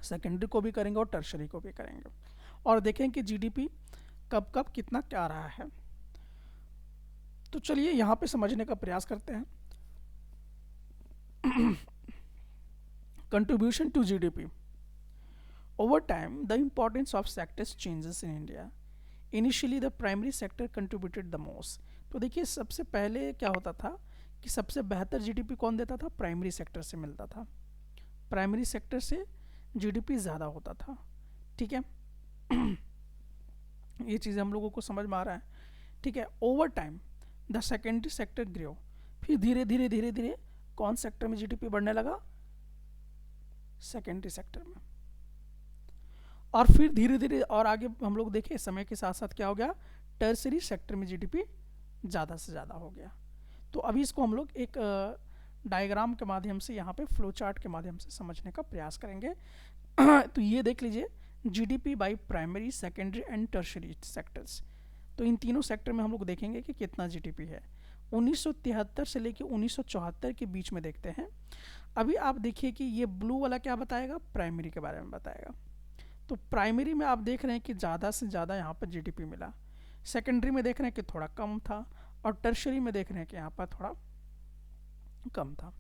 सेकेंडरी को भी करेंगे और टर्शरी को भी करेंगे, और देखें कि जीडीपी कब कब कितना क्या रहा है। तो चलिए यहाँ पे समझने का प्रयास करते हैं। Contribution to GDP over time the importance of sectors changes in India. Initially the primary sector contributed the most. तो देखिए सबसे पहले क्या होता था कि सबसे बेहतर जीडीपी कौन देता था, प्राइमरी सेक्टर से मिलता था, प्राइमरी सेक्टर से जीडीपी ज़्यादा होता था, ठीक है। ये चीज़ें हम लोगों को समझ में आ रहा है, ठीक है। Over time the secondary sector grow, फिर धीरे धीरे धीरे धीरे कौन सेक्टर में जीडीपी बढ़ने लगा, सेकेंडरी सेक्टर में। और फिर धीरे धीरे और आगे हम लोग देखें समय के साथ साथ क्या हो गया, टर्सरी सेक्टर में जीडीपी ज़्यादा से ज़्यादा हो गया। तो अभी इसको हम लोग एक डायग्राम के माध्यम से, यहाँ पे फ्लो चार्ट के माध्यम से समझने का प्रयास करेंगे। तो ये देख लीजिए, GDP by primary, secondary and tertiary sectors. तो इन तीनों सेक्टर में हम लोग देखेंगे कि कितना जीडीपी है। 1973 से लेकर 1974 के बीच में देखते हैं। अभी आप देखिए कि ये ब्लू वाला क्या बताएगा, प्राइमरी के बारे में बताएगा। तो प्राइमरी में आप देख रहे हैं कि ज़्यादा से ज़्यादा यहाँ पर जीडीपी मिला, सेकेंडरी में देख रहे हैं कि थोड़ा कम था, और टर्शरी में देख रहे हैं कि यहाँ पर थोड़ा कम था।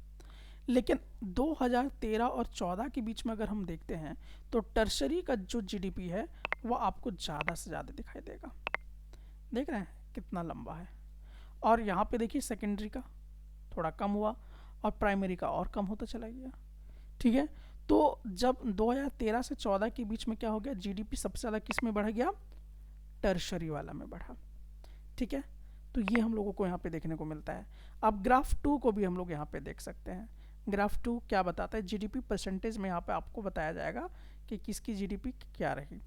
लेकिन 2013 और 14 के बीच में अगर हम देखते हैं तो टर्शरी का जो जीडीपी है वो आपको ज़्यादा से ज़्यादा दिखाई देगा, देख रहे हैं कितना लंबा है। और यहाँ पे देखिए सेकेंडरी का थोड़ा कम हुआ और प्राइमरी का और कम होता चला गया, ठीक है। तो जब 2013 से 14 के बीच में क्या हो गया, जीडीपी सबसे ज़्यादा किस में बढ़ गया, टर्शरी वाला में बढ़ा, ठीक है। तो ये हम लोगों को यहाँ पे देखने को मिलता है। अब ग्राफ 2 को भी हम लोग यहाँ पे देख सकते हैं। ग्राफ 2 क्या बताता है, जीडीपी परसेंटेज में यहाँ पे आपको बताया जाएगा कि किसकी जीडीपी क्या रही।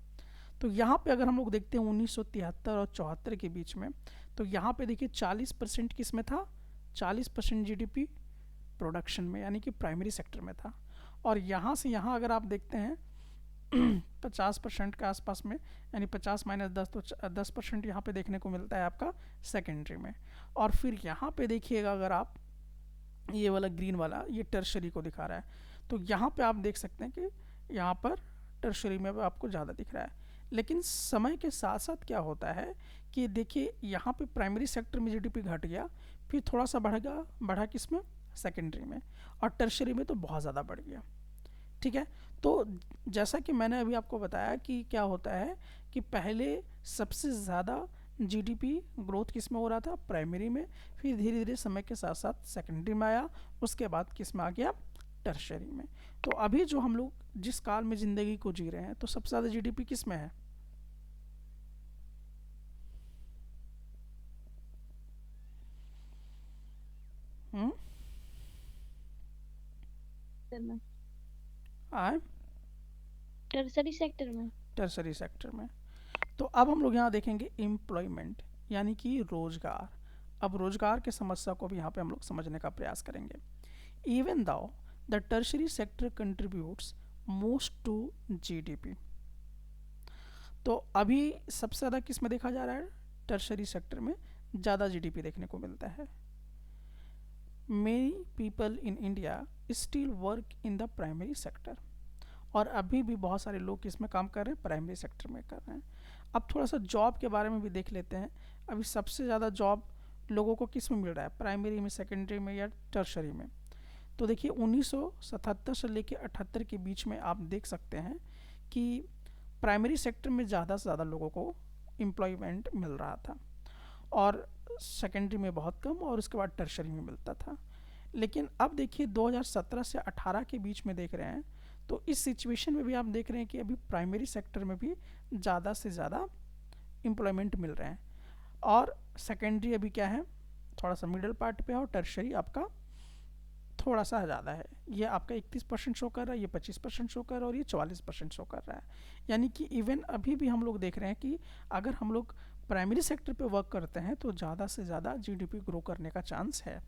तो यहाँ पे अगर हम लोग देखते हैं 1973 और 74 के बीच में, तो यहाँ पे देखिए 40% किस में था, 40% जीडीपी प्रोडक्शन में, यानी कि प्राइमरी सेक्टर में था। और यहाँ से यहाँ अगर आप देखते हैं 50% के आसपास में, यानी 50 माइनस 10, तो 10% यहाँ पे देखने को मिलता है आपका सेकेंडरी में। और फिर यहाँ पे देखिएगा अगर आप, ये वाला ग्रीन वाला ये टर्शरी को दिखा रहा है, तो यहाँ पे आप देख सकते हैं कि यहाँ पर टर्शरी में आपको ज़्यादा दिख रहा है। लेकिन समय के साथ साथ क्या होता है कि देखिए यहाँ पे प्राइमरी सेक्टर में जीडीपी घट गया, फिर थोड़ा सा बढ़ा किस में, सेकेंडरी में, और टर्शरी में तो बहुत ज़्यादा बढ़ गया। ठीक है, तो जैसा कि मैंने अभी आपको बताया कि क्या होता है कि पहले सबसे ज़्यादा जीडीपी ग्रोथ किस में हो रहा था, प्राइमरी में, फिर धीरे धीरे समय के साथ साथ सेकेंडरी में आया, उसके बाद किस में आ गया, टर्शरी में। तो अभी जो हम लोग जिस काल में ज़िंदगी को जी रहे हैं, तो सबसे ज़्यादा जीडीपी किस में है, में आए टर्सरी सेक्टर में। टर्सरी सेक्टर में। तो अब हम लोग यहाँ देखेंगे एम्प्लॉयमेंट, यानी कि रोजगार। अब रोजगार के समस्या को भी यहाँ पे हम लोग समझने का प्रयास करेंगे। Even though the tertiary sector contributes most to GDP. तो अभी सबसे ज़्यादा किस में देखा जा रहा है, टर्शरी सेक्टर में ज़्यादा जीडीपी देखने को मिलता है। Many people in India still work in the primary sector. और अभी भी बहुत सारे लोग इसमें काम कर रहे हैं, प्राइमरी सेक्टर में कर रहे हैं। अब थोड़ा सा जॉब के बारे में भी देख लेते हैं। अभी सबसे ज़्यादा जॉब लोगों को किस में मिल रहा है, प्राइमरी में, सेकेंडरी में या टर्शरी में। तो देखिए 1977 से लेकर 78 के बीच में आप देख सकते हैं कि प्राइमरी सेक्टर में ज़्यादा से ज़्यादा लोगों को एम्प्लॉयमेंट मिल रहा था, और सेकेंडरी में बहुत कम, और उसके बाद टर्शरी में मिलता था। लेकिन अब देखिए 2017 से 18 के बीच में देख रहे हैं, तो इस सिचुएशन में भी आप देख रहे हैं कि अभी प्राइमरी सेक्टर में भी ज़्यादा से ज़्यादा एम्प्लॉयमेंट मिल रहे हैं, और सेकेंडरी अभी क्या है, थोड़ा सा मिडल पार्ट पे है, और टर्शरी आपका थोड़ा सा ज़्यादा है। ये आपका 31% शो कर रहा है, ये 25% शो कर रहा है, और ये 44% शो कर रहा है। यानी कि इवन अभी भी हम लोग देख रहे हैं कि अगर हम लोग प्राइमरी सेक्टर पे वर्क करते हैं तो ज़्यादा से ज़्यादा जीडीपी ग्रो करने का चांस है।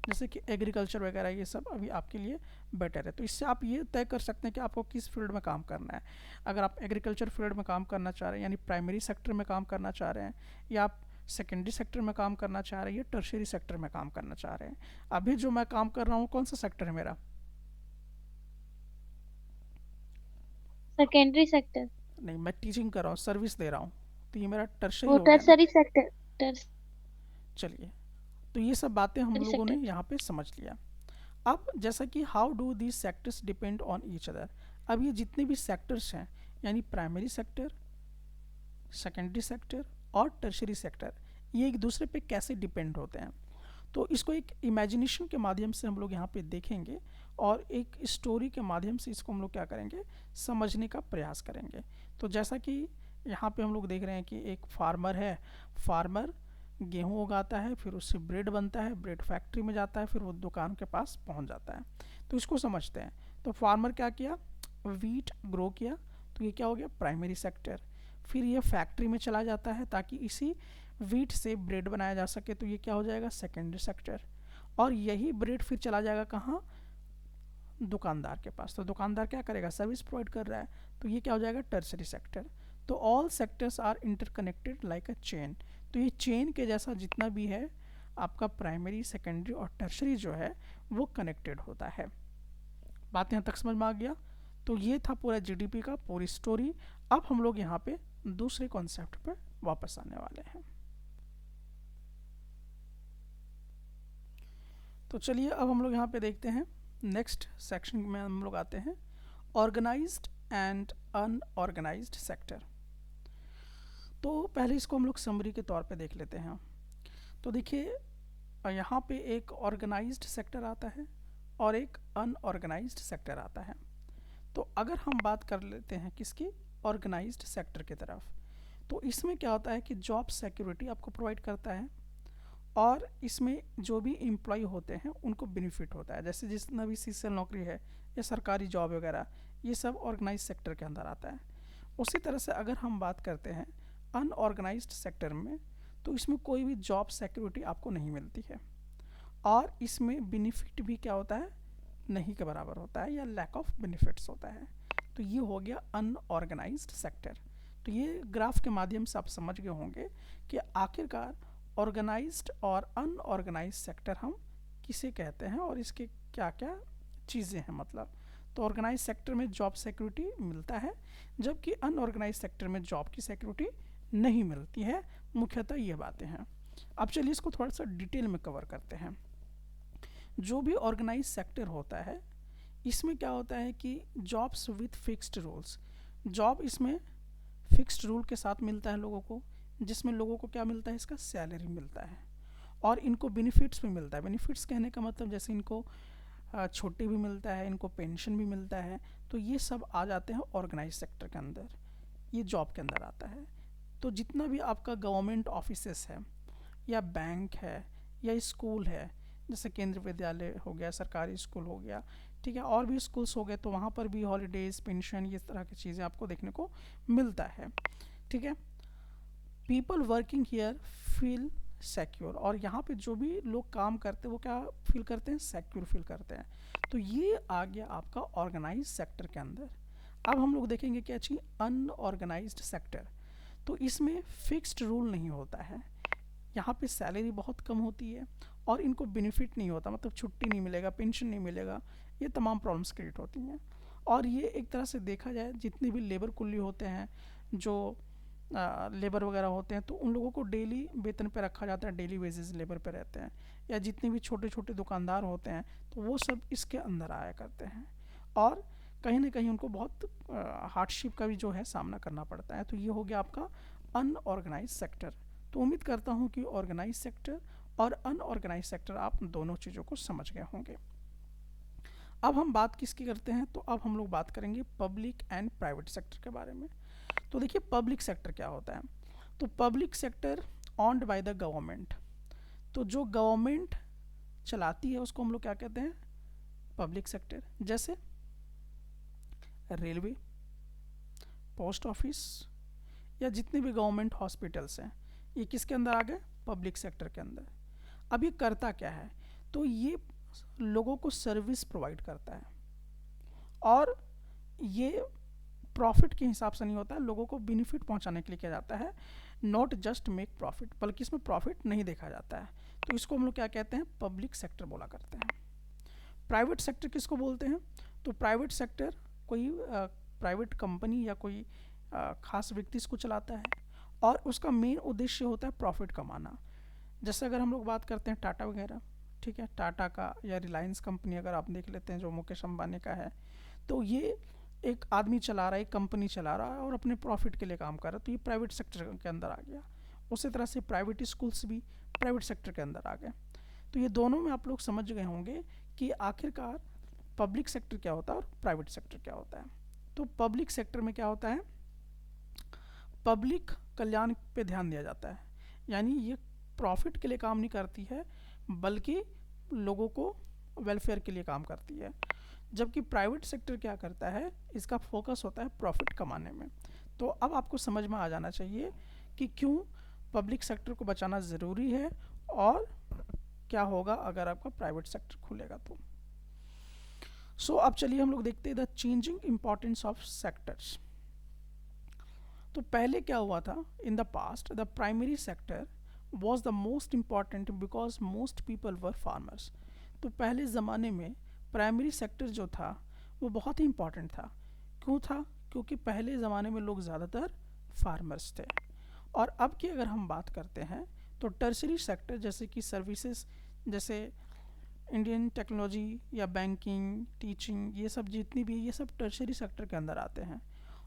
जैसे कि एग्रीकल्चर वगैरह ये सब अभी आपके लिए बेटर है। तो इससे आप ये तय कर सकते हैं कि आपको किस फील्ड में काम करना है। अगर आप एग्रीकल्चर फील्ड में काम करना चाह रहे हैं, यानी प्राइमरी सेक्टर में काम करना चाह रहे हैं, या आप सेकेंडरी सेक्टर में काम करना चाह रहे हैं, या टर्शरी सेक्टर में काम करना चाह रहे हैं। अभी जो मैं काम कर रहा हूँ, कौन सा सेक्टर है मेरा, सेकेंडरी सेक्टर। नहीं, मैं टीचिंग कर रहा हूँ, सर्विस दे रहा हूँ, तो ये मेरा टर्शरी वो हो गया ना। Tertiary sector. टर्सरी चलिए, तो ये सब बातें हम लोगों ने सेक्टर। यहाँ पे समझ लिया। अब जैसा कि how do these sectors depend on each other. अब ये जितने भी सेक्टर्स हैं, यानी प्राइमरी सेक्टर, सेकेंडरी सेक्टर और टर्शरी सेक्टर, ये एक दूसरे पे कैसे डिपेंड होते हैं। तो इसको एक इमेजिनेशन के माध्यम से हम लोग यहाँ पे देखेंगे, और एक स्टोरी के माध्यम से इसको हम लोग क्या करेंगे, समझने का प्रयास करेंगे। तो जैसा कि यहाँ पे हम लोग देख रहे हैं कि एक फार्मर है, फार्मर गेहूँ उगाता है, फिर उससे ब्रेड बनता है, ब्रेड फैक्ट्री में जाता है, फिर वो दुकान के पास पहुँच जाता है। तो इसको समझते हैं। तो फार्मर क्या किया, वीट ग्रो किया, तो ये क्या हो गया, प्राइमरी सेक्टर। फिर ये फैक्ट्री में चला जाता है ताकि इसी वीट से ब्रेड बनाया जा सके, तो ये क्या हो जाएगा, सेकेंडरी सेक्टर। और यही ब्रेड फिर चला जाएगा कहाँ, दुकानदार के पास। तो दुकानदार क्या करेगा, सर्विस प्रोवाइड कर रहा है, तो ये क्या हो जाएगा, टर्सरी सेक्टर। तो all sectors are interconnected like a chain. तो ये चेन के जैसा जितना भी है आपका प्राइमरी, सेकेंडरी और टर्सरी जो है वो कनेक्टेड होता है। बात यहाँ तक समझ में आ गया। तो ये था पूरा जीडीपी का पूरी स्टोरी। अब हम लोग यहाँ पे दूसरे कॉन्सेप्ट पे वापस आने वाले हैं। तो चलिए अब हम लोग यहाँ पे देखते हैं, नेक्स्ट सेक्शन में हम लोग आते हैं, ऑर्गेनाइज्ड एंड अनऑर्गेनाइज्ड सेक्टर। तो पहले इसको हम लोग समरी के तौर पे देख लेते हैं। तो देखिए यहाँ पे एक ऑर्गेनाइज्ड सेक्टर आता है और एक अनऑर्गेनाइज्ड सेक्टर आता है। तो अगर हम बात कर लेते हैं किसकी, ऑर्गेनाइज्ड सेक्टर की तरफ, तो इसमें क्या होता है कि जॉब सिक्योरिटी आपको प्रोवाइड करता है, और इसमें जो भी एम्प्लॉय होते हैं उनको बेनिफिट होता है। जैसे जितना भी सीजनल नौकरी है या सरकारी जॉब वगैरह, ये सब ऑर्गेनाइज सेक्टर के अंदर आता है। उसी तरह से अगर हम बात करते हैं अनऑर्गेनाइज्ड सेक्टर में, तो इसमें कोई भी जॉब सिक्योरिटी आपको नहीं मिलती है, और इसमें बेनिफिट भी क्या होता है, नहीं के बराबर होता है, या लैक ऑफ बेनिफिट्स होता है। तो ये हो गया अनऑर्गेनाइज्ड सेक्टर। तो ये ग्राफ के माध्यम से आप समझ गए होंगे कि आखिरकार ऑर्गेनाइज्ड और अनऑर्गेनाइज्ड सेक्टर हम किसे कहते हैं और इसके क्या क्या चीज़ें हैं मतलब। तो ऑर्गेनाइज सेक्टर में जॉब सिक्योरिटी मिलता है, जबकि अनऑर्गेनाइज सेक्टर में जॉब की सिक्योरिटी नहीं मिलती है। मुख्यतः ये बातें हैं। अब चलिए इसको थोड़ा सा डिटेल में कवर करते हैं। जो भी ऑर्गेनाइज सेक्टर होता है, इसमें क्या होता है कि jobs with fixed rules, job इसमें फिक्स्ड रूल के साथ मिलता है लोगों को, जिसमें लोगों को क्या मिलता है, इसका सैलरी मिलता है, और इनको बेनिफिट्स भी मिलता है। बेनिफिट्स कहने का मतलब जैसे इनको छुट्टी भी मिलता है, इनको पेंशन भी मिलता है। तो ये सब आ जाते हैं ऑर्गेनाइज सेक्टर के अंदर, ये जॉब के अंदर आता है। तो जितना भी आपका गवर्नमेंट ऑफिसेस है, या बैंक है, या स्कूल है, जैसे केंद्रीय विद्यालय हो गया, सरकारी स्कूल हो गया, ठीक है, और भी स्कूल्स हो गए, तो वहाँ पर भी हॉलीडेज, पेंशन, ये तरह की चीज़ें आपको देखने को मिलता है। ठीक है, people working here feel secure, और यहाँ पे जो भी लोग काम करते हैं वो क्या फील करते हैं, सिक्योर फील करते हैं। तो ये आ गया आपका ऑर्गेनाइज सेक्टर के अंदर। अब हम लोग देखेंगे क्या चीज़, अनऑर्गेनाइज्ड सेक्टर। तो इसमें फिक्स्ड रूल नहीं होता है, यहाँ पे सैलरी बहुत कम होती है, और इनको बेनिफिट नहीं होता, मतलब छुट्टी नहीं मिलेगा, पेंशन नहीं मिलेगा, ये तमाम प्रॉब्लम्स क्रिएट होती हैं। और ये एक तरह से देखा जाए, जितने भी लेबर कुल्ली होते हैं, जो लेबर वगैरह होते हैं, तो उन लोगों को डेली वेतन पे रखा जाता है, डेली वेजेस लेबर पे रहते हैं। या जितने भी छोटे छोटे दुकानदार होते हैं, तो वो सब इसके अंदर आया करते हैं, और कहीं ना कहीं उनको बहुत हार्डशिप का भी जो है सामना करना पड़ता है। तो ये हो गया आपका अनऑर्गेनाइज सेक्टर। तो उम्मीद करता हूँ कि ऑर्गेनाइज सेक्टर और अनऑर्गेनाइज सेक्टर आप दोनों चीज़ों को समझ गए होंगे। अब हम बात किसकी करते हैं, तो अब हम लोग बात करेंगे पब्लिक एंड प्राइवेट सेक्टर के बारे में। तो देखिए पब्लिक सेक्टर क्या होता है। तो public sector owned by the government, तो जो गवर्नमेंट चलाती है उसको हम लोग क्या कहते हैं, पब्लिक सेक्टर। जैसे रेलवे, पोस्ट ऑफिस, या जितने भी गवर्नमेंट हॉस्पिटल्स हैं, ये किसके अंदर आ गए, पब्लिक सेक्टर के अंदर। अब ये करता क्या है, तो ये लोगों को सर्विस प्रोवाइड करता है, और ये प्रॉफिट के हिसाब से नहीं होता है, लोगों को बेनिफिट पहुंचाने के लिए किया जाता है, नॉट जस्ट मेक प्रॉफिट, बल्कि इसमें प्रॉफिट नहीं देखा जाता है। तो इसको हम लोग क्या कहते हैं, पब्लिक सेक्टर बोला करते हैं। प्राइवेट सेक्टर किसको बोलते हैं, तो प्राइवेट सेक्टर कोई प्राइवेट कंपनी या कोई खास व्यक्ति इसको चलाता है, और उसका मेन उद्देश्य होता है प्रॉफिट कमाना। जैसे अगर हम लोग बात करते हैं टाटा वगैरह, ठीक है, टाटा का या रिलायंस कंपनी अगर आप देख लेते हैं, जो मुकेश अंबानी का है, तो ये एक आदमी चला रहा है, एक कंपनी चला रहा है, और अपने प्रॉफिट के लिए काम कर रहा है। तो ये प्राइवेट सेक्टर के अंदर आ गया। उसी तरह से प्राइवेट स्कूल्स भी प्राइवेट सेक्टर के अंदर आ गए। तो ये दोनों में आप लोग समझ गए होंगे कि आखिरकार पब्लिक सेक्टर क्या होता है और प्राइवेट सेक्टर क्या होता है। तो पब्लिक सेक्टर में क्या होता है, पब्लिक कल्याण पे ध्यान दिया जाता है, यानी ये प्रॉफिट के लिए काम नहीं करती है, बल्कि लोगों को वेलफेयर के लिए काम करती है। जबकि प्राइवेट सेक्टर क्या करता है, इसका फोकस होता है प्रॉफिट कमाने में। तो अब आपको समझ में आ जाना चाहिए कि क्यों पब्लिक सेक्टर को बचाना ज़रूरी है, और क्या होगा अगर आपका प्राइवेट सेक्टर खुलेगा तो। सो अब चलिए हम लोग देखते हैं the changing importance of sectors. तो पहले क्या हुआ था, in the past the primary sector was the most important because most people were farmers. तो पहले ज़माने में प्राइमरी सेक्टर जो था वो बहुत ही इम्पॉर्टेंट था। क्यों था, क्योंकि पहले ज़माने में लोग ज़्यादातर फार्मर्स थे। और अब की अगर हम बात करते हैं, तो टर्शरी सेक्टर जैसे कि सर्विसेज, जैसे इंडियन टेक्नोलॉजी या बैंकिंग, टीचिंग, ये सब जितनी भी, ये सब टर्शरी सेक्टर के अंदर आते हैं,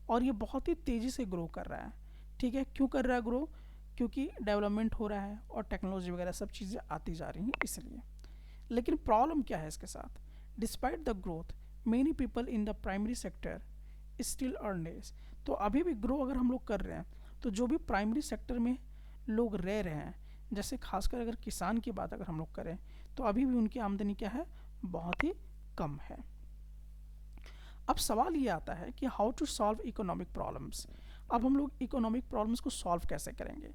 और ये बहुत ही तेज़ी से ग्रो कर रहा है। ठीक है, क्यों कर रहा है ग्रो, क्योंकि डेवलपमेंट हो रहा है और टेक्नोलॉजी वगैरह सब चीज़ें आती जा रही हैं इसलिए। लेकिन प्रॉब्लम क्या है इसके साथ, despite the growth many people in the primary sector still earn less. तो अभी भी ग्रो अगर हम लोग कर रहे हैं, तो जो भी प्राइमरी सेक्टर में लोग रह रहे हैं, जैसे खासकर अगर किसान की बात अगर हम लोग करें, तो अभी भी उनकी आमदनी क्या है, बहुत ही कम है। अब सवाल ये आता है कि how to solve economic problems. अब हम लोग इकोनॉमिक प्रॉब्लम्स को सॉल्व कैसे करेंगे।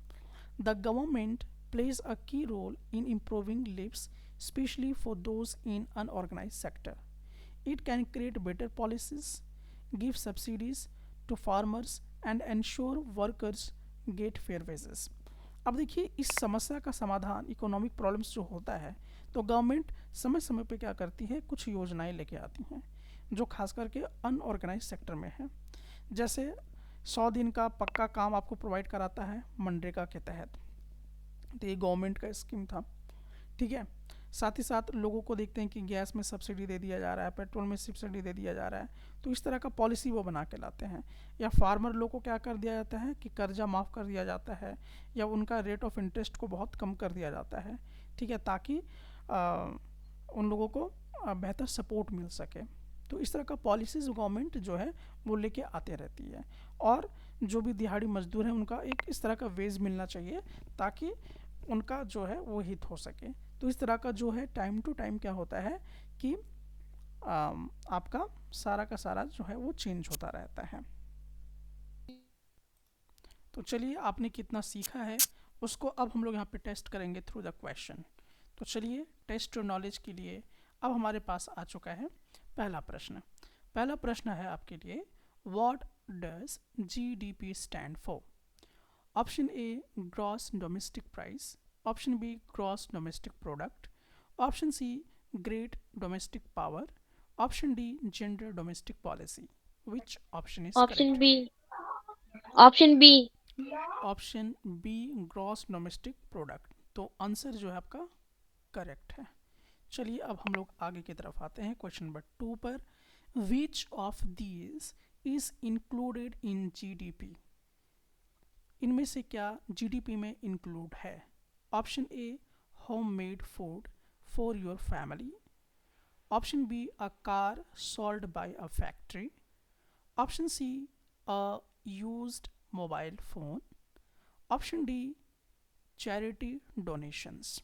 The government plays a key role in improving lives, especially for those in unorganized sector. It can create better policies, give subsidies to farmers, and ensure workers get fair wages. अब देखिए इस समस्या का समाधान economic problems जो होता है तो गवर्नमेंट समय समय पे क्या करती है, कुछ योजनाएं लेके आती हैं जो खास करके अनऑर्गेनाइज सेक्टर में है। जैसे 100 दिन का पक्का काम आपको प्रोवाइड कराता है मनरेगा के तहत, तो ये गवर्नमेंट का स्कीम था, ठीक है। साथ ही साथ लोगों को देखते हैं कि गैस में सब्सिडी दे दिया जा रहा है, पेट्रोल में सब्सिडी दे दिया जा रहा है, तो इस तरह का पॉलिसी वो बना के लाते हैं। या फार्मर लोग को क्या कर दिया जाता है कि कर्जा माफ़ कर दिया जाता है या उनका रेट ऑफ इंटरेस्ट को बहुत कम कर दिया जाता है, ठीक है, ताकि उन लोगों को बेहतर सपोर्ट मिल सके। तो इस तरह का पॉलिसीज़ गवर्नमेंट जो है वो लेके आते रहती है। और जो भी दिहाड़ी मजदूर हैं उनका एक इस तरह का वेज मिलना चाहिए ताकि उनका जो है वो हित हो सके। तो इस तरह का जो है टाइम टू टाइम क्या होता है कि आपका सारा का सारा जो है वो चेंज होता रहता है। तो चलिए आपने कितना सीखा है उसको अब हम लोग यहाँ पे टेस्ट करेंगे थ्रू द क्वेश्चन। तो चलिए टेस्ट योर नॉलेज के लिए अब हमारे पास आ चुका है पहला प्रश्न। पहला प्रश्न है आपके लिए, what does GDP stand for. Option A gross domestic price, option B gross domestic product, option C great domestic power, option D gender domestic policy. Which option is option correct. B. Option B. Option B gross domestic product, तो answer जो है आपका correct है। चलिए अब हम लोग आगे की तरफ आते हैं क्वेश्चन नंबर 2 पर। Which of these is included in GDP. इनमें से क्या जीडीपी में इंक्लूड है। Option A home made food for your family, option B a car sold by a factory, option C a used mobile phone, option D charity donations.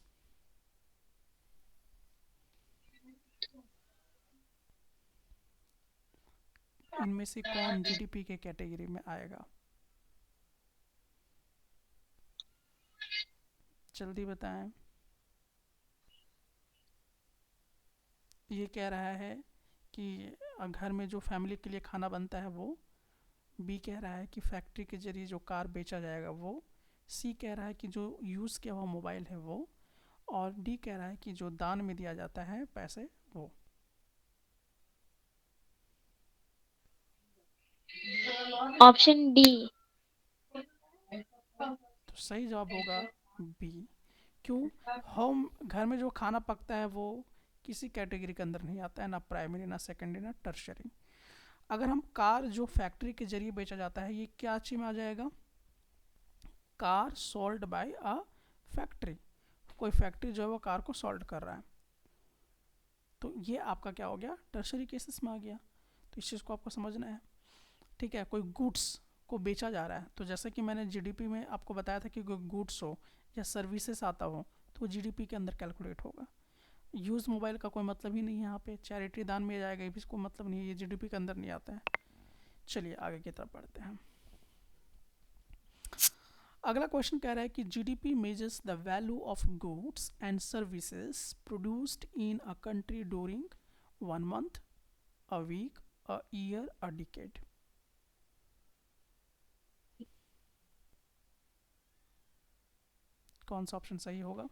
इनमें से कौन GDP के category में आएगा, जल्दी बताएं। ये कह रहा है कि घर में जो फैमिली के लिए खाना बनता है वो, बी कह रहा है कि फैक्ट्री के जरिए जो कार बेचा जाएगा वो, सी कह रहा है कि जो यूज़ किया हुआ मोबाइल है वो, और डी कह रहा है कि जो दान में दिया जाता है पैसे वो। Option D. तो सही जवाब होगा बी। क्यों, होम घर में जो खाना पकता है वो किसी कैटेगरी के अंदर नहीं आता है, ना प्राइमरी ना सेकेंडरी ना टर्शरी। अगर हम कार जो फैक्ट्री के जरिए बेचा जाता है ये क्या चीज में आ जाएगा, car sold by a factory, कोई फैक्ट्री जो है वो कार को सोल्ड कर रहा है, तो ये आपका क्या हो गया, टर्शरी केसेस में आ गया। तो इस चीज़ को आपको समझना है, ठीक है। कोई गुड्स को बेचा जा रहा है, तो जैसे कि मैंने जीडीपी में आपको बताया था कि कोई गुड्स हो या सर्विसेज आता हो तो वो जीडीपी के अंदर कैलकुलेट होगा। यूज़ मोबाइल का कोई मतलब ही नहीं है यहाँ पे, चैरिटी दान में जाएगा ये भी इसको मतलब नहीं है, ये जीडीपी के अंदर नहीं आता है। चलिए आगे की तरफ बढ़ते हैं। अगला क्वेश्चन कह रहा है कि GDP measures the value of goods and services produced in a country during 1 month, a week, a year, a decade. कौन सा ऑप्शन सही होगा।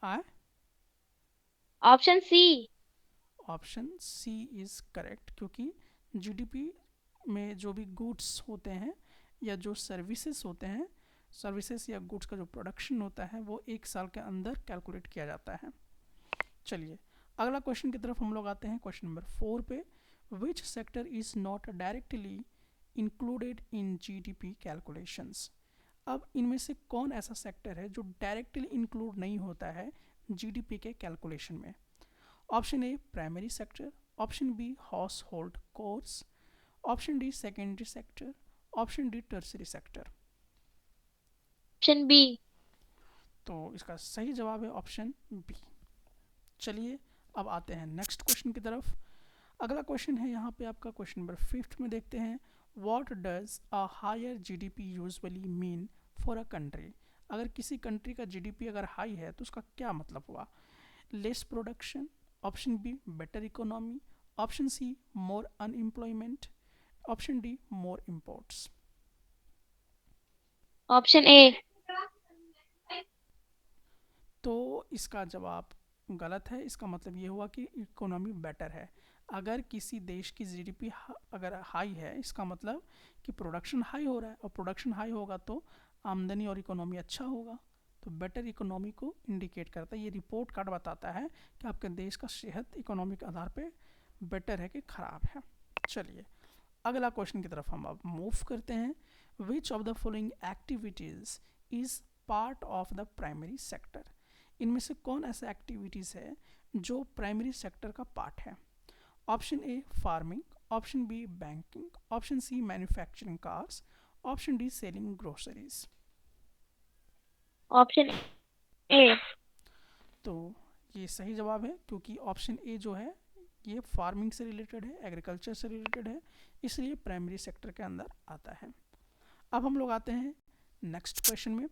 आए, option C. Option C is correct, क्योंकि जीडीपी में जो भी गुड्स होते हैं या जो सर्विसेज होते हैं, सर्विसेज या गुड्स का जो प्रोडक्शन होता है वो 1 साल के अंदर कैलकुलेट किया जाता है। चलिए अगला क्वेश्चन की तरफ हम लोग आते हैं, क्वेश्चन नंबर 4 पे। Which sector is not directly included in GDP calculations. अब इनमें से कौन ऐसा सेक्टर है जो डायरेक्टली इंक्लूड नहीं होता है जीडीपी के कैलकुलेशन में। Option A primary sector, option B household chores, option D secondary sector, option D tertiary sector. Option B. तो इसका सही जवाब है ऑप्शन बी। चलिए अब आते हैं नेक्स्ट क्वेश्चन की तरफ। अगला क्वेश्चन है यहाँ पे आपका क्वेश्चन नंबर 5 में देखते हैं, what does a higher GDP usually mean for a country. अगर किसी कंट्री का जीडीपी अगर हाई है तो उसका क्या मतलब हुआ? Less production, option B better economy, option C more unemployment, option D more imports. Option A. तो इसका जवाब गलत है। इसका मतलब ये हुआ कि इकोनॉमी बेटर है। अगर किसी देश की जीडीपी अगर हाई है, इसका मतलब कि प्रोडक्शन हाई हो रहा है, और प्रोडक्शन हाई होगा तो आमदनी और इकोनॉमी अच्छा होगा। तो बेटर इकोनॉमी को इंडिकेट करता है। ये रिपोर्ट कार्ड बताता है कि आपके देश का सेहत इकोनॉमिक आधार पे बेटर है कि ख़राब है। चलिए अगला क्वेश्चन की तरफ हम अब मूव करते हैं। Which of the following activities is part of the primary sector. इनमें से कौन ऐसा एक्टिविटीज़ है जो प्राइमरी सेक्टर का पार्ट है? Option A farming, option B banking, option C manufacturing cars, option D selling groceries. Option A. तो ये सही जवाब है, क्योंकि ऑप्शन ए जो है ये फार्मिंग से रिलेटेड है, एग्रीकल्चर से रिलेटेड है, इसलिए प्राइमरी सेक्टर के अंदर आता है। अब हम लोग आते हैं नेक्स्ट क्वेश्चन में।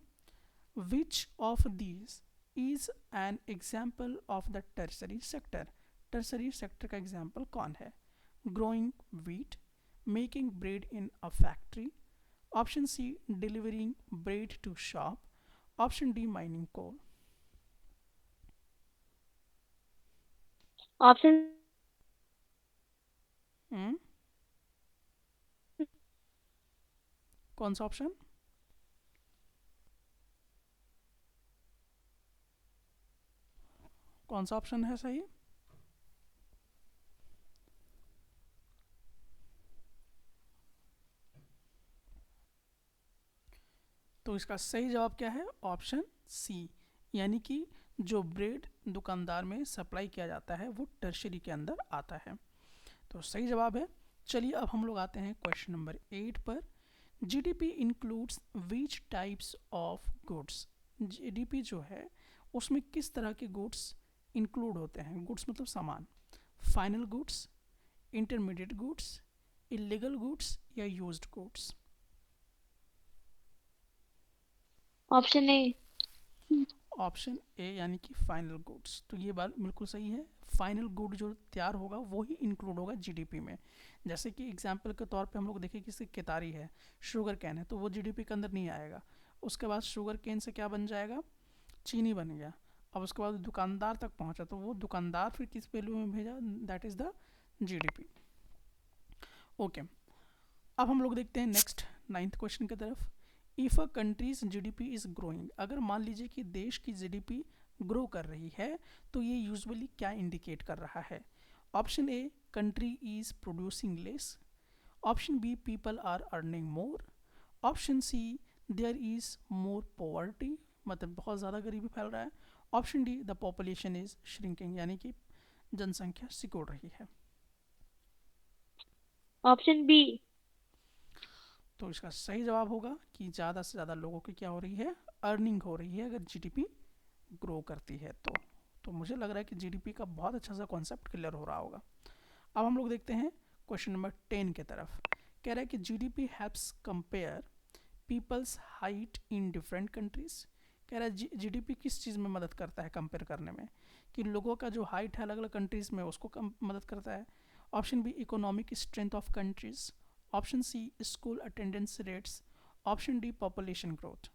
Which of these is an example of the tertiary sector. Tertiary sector का एग्जाम्पल कौन है? Growing wheat, making bread in a factory, option C delivering bread to shop, option D mining coal. Option कौन सा option? कौन सा option है सही? तो इसका सही जवाब क्या है? ऑप्शन सी, यानी कि जो ब्रेड दुकानदार में सप्लाई किया जाता है वो टर्शरी के अंदर आता है। तो सही जवाब है। चलिए अब हम लोग आते हैं क्वेश्चन नंबर 8 पर। GDP includes which types of goods. GDP जो है उसमें किस तरह के गुड्स इंक्लूड होते हैं? गुड्स मतलब सामान। Final goods, intermediate goods, illegal goods या used goods. Option A. Option A यानी कि फाइनल गुड्स। तो ये बात बिल्कुल सही है। फाइनल गुड जो तैयार होगा वो ही इंक्लूड होगा जीडीपी में। जैसे कि एग्जांपल के तौर पे हम लोग देखें किसी केतारी है, शुगर कैन है, तो वो जीडीपी के अंदर नहीं आएगा। उसके बाद शुगर कैन से क्या बन जाएगा? चीनी बन गया। अब उसके बाद दुकानदार तक पहुंचा तो वो दुकानदार फिर किस वैल्यू में भेजा? That is the GDP. Okay, अब हम लोग देखते हैं नेक्स्ट 9th क्वेश्चन की तरफ। If a countries GDP is growing, अगर मान लीजिए कि देश की जीडीपी ग्रो कर रही है तो ये यूजुअली क्या इंडिकेट कर रहा है? Option A country is producing less, option B people are earning more, option C there is more poverty, मतलब बहुत ज़्यादा गरीबी फैल रहा है, option D the population is shrinking, यानी कि जनसंख्या सिकुड़ रही है। Option B. तो इसका सही जवाब होगा कि ज़्यादा से ज़्यादा लोगों की क्या हो रही है? अर्निंग हो रही है अगर जीडीपी ग्रो करती है तो मुझे लग रहा है कि जीडीपी का बहुत अच्छा सा कॉन्सेप्ट क्लियर हो रहा होगा। अब हम लोग देखते हैं क्वेश्चन नंबर 10 की तरफ। कह रहा है कि GDP helps compare people's height in different countries. कह रहा है जीडीपी किस चीज़ में मदद करता है कंपेयर करने में? कि लोगों का जो हाइट है अलग अलग कंट्रीज़ में उसको मदद करता है। Option B economic strength of countries, option C school attendance rates, option D population growth.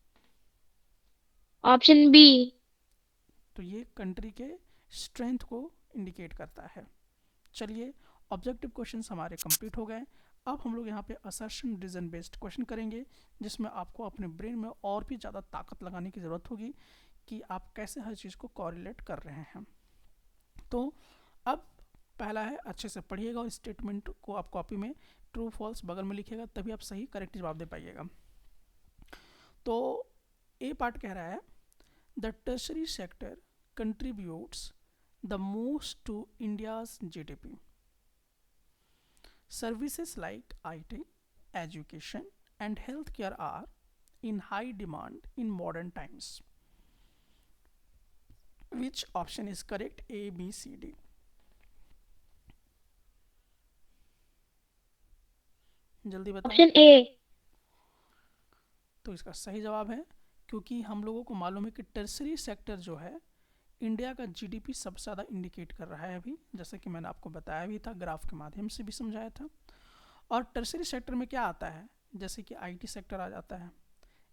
Option B. तो ये कंट्री के स्ट्रेंथ को इंडिकेट करता है। चलिए ऑब्जेक्टिव क्वेश्चंस हमारे कंप्लीट हो गए। अब हम लोग यहाँ पे असर्शन रीजन बेस्ड क्वेश्चन करेंगे, जिसमें आपको अपने ब्रेन में और भी ज़्यादा ताकत लगाने की ज़रूरत होगी कि आप कैसे हर चीज़ को कॉरिलेट कर रहे हैं। तो अब पहला है, अच्छे से पढ़िएगा और स्टेटमेंट को आप कॉपी में ट्रू फॉल्स बगल में लिखिएगा, तभी आप सही करेक्ट जवाब दे पाइएगा। तो ए पार्ट कह रहा है the tertiary sector contributes the most to India's GDP. Services like IT, education, and healthcare are in high demand in modern times. Which option is correct, A B C D? जल्दी बताएं। Option A. तो इसका सही जवाब है, क्योंकि हम लोगों को मालूम है कि टर्सरी सेक्टर जो है इंडिया का जीडीपी सबसे ज़्यादा इंडिकेट कर रहा है अभी, जैसे कि मैंने आपको बताया भी था, ग्राफ के माध्यम से भी समझाया था। और टर्सरी सेक्टर में क्या आता है, जैसे कि आईटी सेक्टर आ जाता है,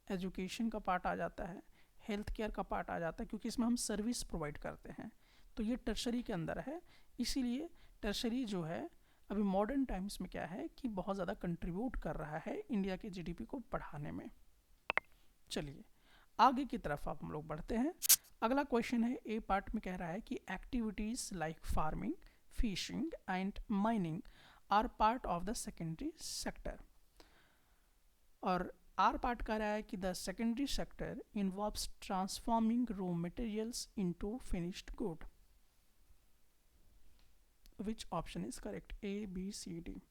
एजुकेशन का पार्ट आ जाता है, हेल्थ केयर का पार्ट आ जाता है, क्योंकि इसमें हम सर्विस प्रोवाइड करते हैं, तो ये टर्सरी के अंदर है। इसीलिए टर्सरी जो है अभी मॉडर्न टाइम्स में क्या है कि बहुत ज़्यादा कंट्रीब्यूट कर रहा है इंडिया के जीडीपी को बढ़ाने में। चलिए आगे की तरफ आप हम लोग बढ़ते हैं। अगला क्वेश्चन है, ए पार्ट में कह रहा है कि activities like farming, fishing and mining are part of the secondary sector. और आर पार्ट कह रहा है कि the secondary sector involves transforming raw materials into finished good. Which option is correct, A B C D?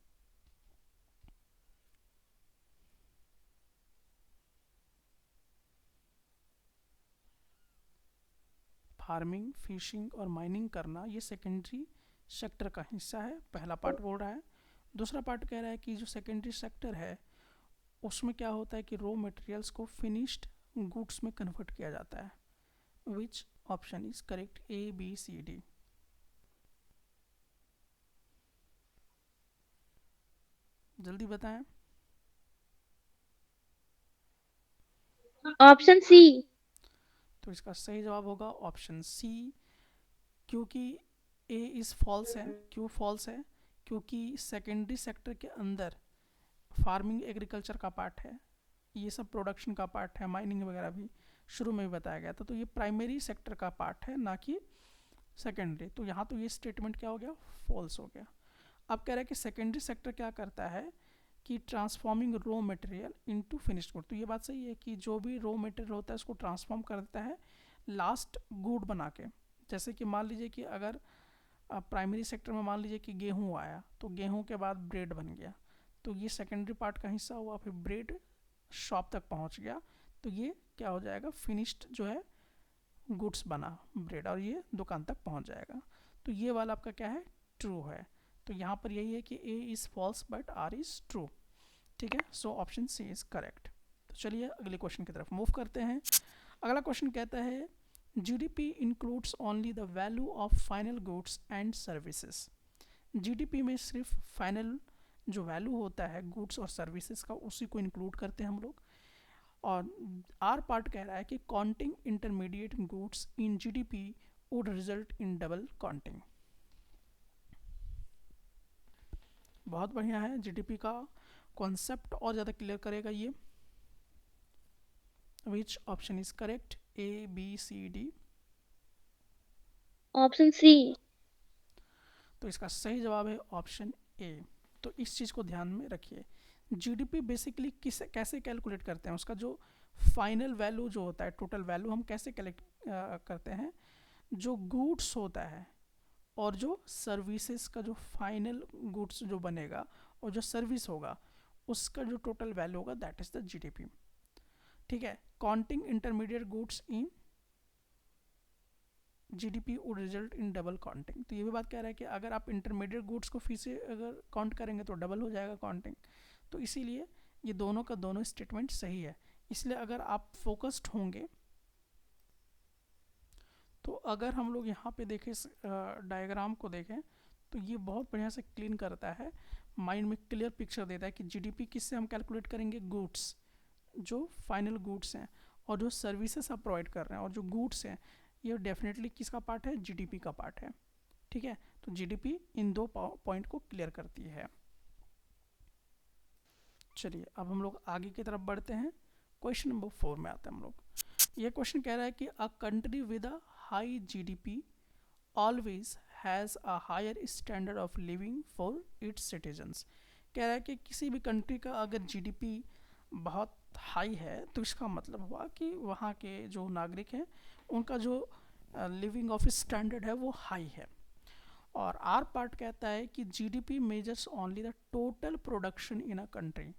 Farming, fishing और mining करना ये secondary sector का हिस्सा है, पहला पार्ट बोल रहा है। दूसरा पार्ट कह रहा है कि जो सेकेंडरी सेक्टर है उसमें क्या होता है कि रॉ मटेरियल्स को फिनिश्ड गुड्स में कन्वर्ट किया जाता है। Which option is correct, A B C D? जल्दी बताएं। Option C. तो इसका सही जवाब होगा ऑप्शन सी, क्योंकि ए इज़ फॉल्स है। क्यों फॉल्स है? क्योंकि सेकेंडरी सेक्टर के अंदर फार्मिंग एग्रीकल्चर का पार्ट है, ये सब प्रोडक्शन का पार्ट है, माइनिंग वगैरह भी शुरू में भी बताया गया था, तो ये प्राइमरी सेक्टर का पार्ट है, ना कि सेकेंडरी। तो यहाँ तो ये स्टेटमेंट क्या हो गया, फॉल्स हो गया। अब कह रहा है कि सेकेंडरी सेक्टर क्या करता है कि transforming raw material into finished good. तो ये बात सही है कि जो भी रॉ मटेरियल होता है उसको ट्रांसफॉर्म कर देता है लास्ट गुड बना के। जैसे कि मान लीजिए कि अगर प्राइमरी सेक्टर में मान लीजिए कि गेहूँ आया, तो गेहूँ के बाद ब्रेड बन गया, तो ये सेकेंडरी पार्ट का हिस्सा हुआ, फिर ब्रेड शॉप तक पहुँच गया, तो ये क्या हो जाएगा, फिनिश्ड जो है गुड्स बना ब्रेड, और ये दुकान तक पहुँच जाएगा। तो ये वाला आपका क्या है, ट्रू है। तो यहाँ पर यही है कि A is false but R is true. ठीक है, so option C is correct. तो चलिए अगले क्वेश्चन की तरफ मूव करते हैं। अगला क्वेश्चन कहता है GDP includes only the value of final goods and services. GDP में सिर्फ फाइनल जो वैल्यू होता है गुड्स और सर्विसेज का, उसी को इंक्लूड करते हैं हम लोग। और आर पार्ट कह रहा है कि counting intermediate goods in GDP would result in double counting. बहुत बढ़िया है, जीडीपी का कॉन्सेप्ट और ज़्यादा क्लियर करेगा ये। Which option is correct, A B C D? Option C. तो इसका सही जवाब है ऑप्शन ए। तो इस चीज़ को ध्यान में रखिए, जीडीपी बेसिकली किस कैसे कैलकुलेट करते हैं, उसका जो फाइनल वैल्यू जो होता है, टोटल वैल्यू हम कैसे कलेक्ट करते हैं, जो गुड्स होता है और जो सर्विसेज का जो फाइनल गुड्स जो बनेगा और जो सर्विस होगा उसका जो टोटल वैल्यू होगा, दैट इज द जीडीपी। ठीक है, counting intermediate goods in GDP would result in double counting. तो ये भी बात कह रहा है कि अगर आप इंटरमीडिएट गुड्स को फिर से अगर काउंट करेंगे तो डबल हो जाएगा काउंटिंग। तो इसीलिए ये दोनों का दोनों स्टेटमेंट सही है। इसलिए अगर आप फोकस्ड होंगे, तो अगर हम लोग यहाँ पे देखें डायग्राम को देखें, तो ये बहुत बढ़िया से क्लीन करता है, माइंड में क्लियर पिक्चर देता है कि जीडीपी किससे हम कैलकुलेट करेंगे, गुड्स जो फाइनल गुड्स हैं और जो सर्विसेज आप प्रोवाइड कर रहे हैं, और जो गुड्स हैं ये डेफिनेटली किसका पार्ट है, जीडीपी का पार्ट है। ठीक है, तो जीडीपी इन दो पॉइंट को क्लियर करती है। चलिए अब हम लोग आगे की तरफ बढ़ते हैं, क्वेश्चन नंबर 4 में आते हैं हम लोग। ये क्वेश्चन कह रहा है कि a country with a high GDP always has a higher standard of living for its citizens. कह रहा है कि किसी भी कंट्री का अगर जीडीपी बहुत हाई है तो इसका मतलब हुआ कि वहाँ के जो नागरिक हैं उनका जो लिविंग ऑफ स्टैंडर्ड है वो हाई है। और आर पार्ट कहता है कि GDP measures only the total production in a country.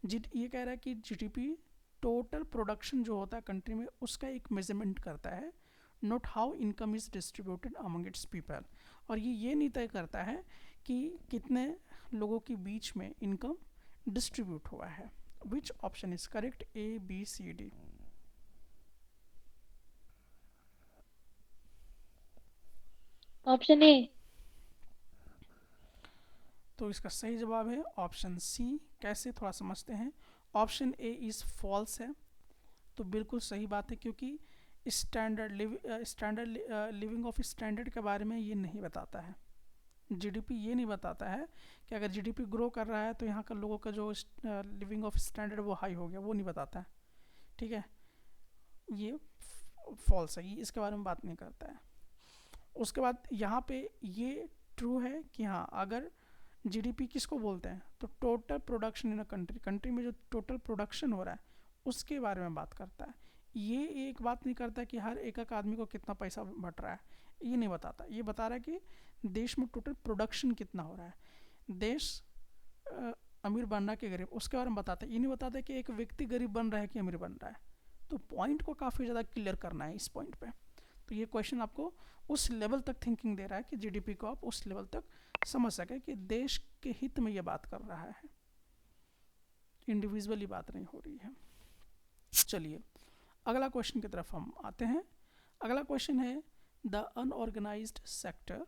ये कह रहा है कि जीडीपी टोटल प्रोडक्शन जो होता है कंट्री में उसका एक मेजरमेंट करता है, not how income is distributed among it's people. और ये नहीं तय करता है कि कितने लोगों के बीच में इनकम डिस्ट्रीब्यूट हुआ है। Which option is correct, A B C D? Option A. तो इसका सही जवाब है ऑप्शन सी। कैसे, थोड़ा समझते हैं। ऑप्शन ए इज फॉल्स है, तो बिल्कुल सही बात है, क्योंकि स्टैंडर्ड लिविंग ऑफ स्टैंडर्ड के बारे में ये नहीं बताता है। जीडीपी ये नहीं बताता है कि अगर जीडीपी ग्रो कर रहा है तो यहाँ का लोगों का जो लिविंग ऑफ स्टैंडर्ड वो हाई हो गया, वो नहीं बताता है। ठीक है, ये फॉल्स है, ये इसके बारे में बात नहीं करता है। उसके बाद यहाँ पे ये ट्रू है कि हाँ, अगर जीडीपी किसको बोलते हैं, तो total production in a country, country में जो टोटल प्रोडक्शन हो रहा है उसके बारे में बात करता है। ये एक बात नहीं करता कि हर एक आदमी को कितना पैसा बट रहा है, ये नहीं बताता। ये बता रहा है कि देश में टोटल प्रोडक्शन कितना हो रहा है। देश अमीर बनना कि गरीब, उसके बारे में बताता है। ये नहीं बताता कि एक व्यक्ति गरीब बन रहा है कि अमीर बन रहा है। तो पॉइंट को काफ़ी ज़्यादा क्लियर करना है इस पॉइंट पे। तो ये क्वेश्चन आपको उस लेवल तक थिंकिंग दे रहा है कि जीडीपी को आप उस लेवल तक समझ सके कि देश के हित में ये बात कर रहा है, इंडिविजुअली बात नहीं हो रही है। चलिए अगला क्वेश्चन की तरफ हम आते हैं। अगला क्वेश्चन है, the unorganised sector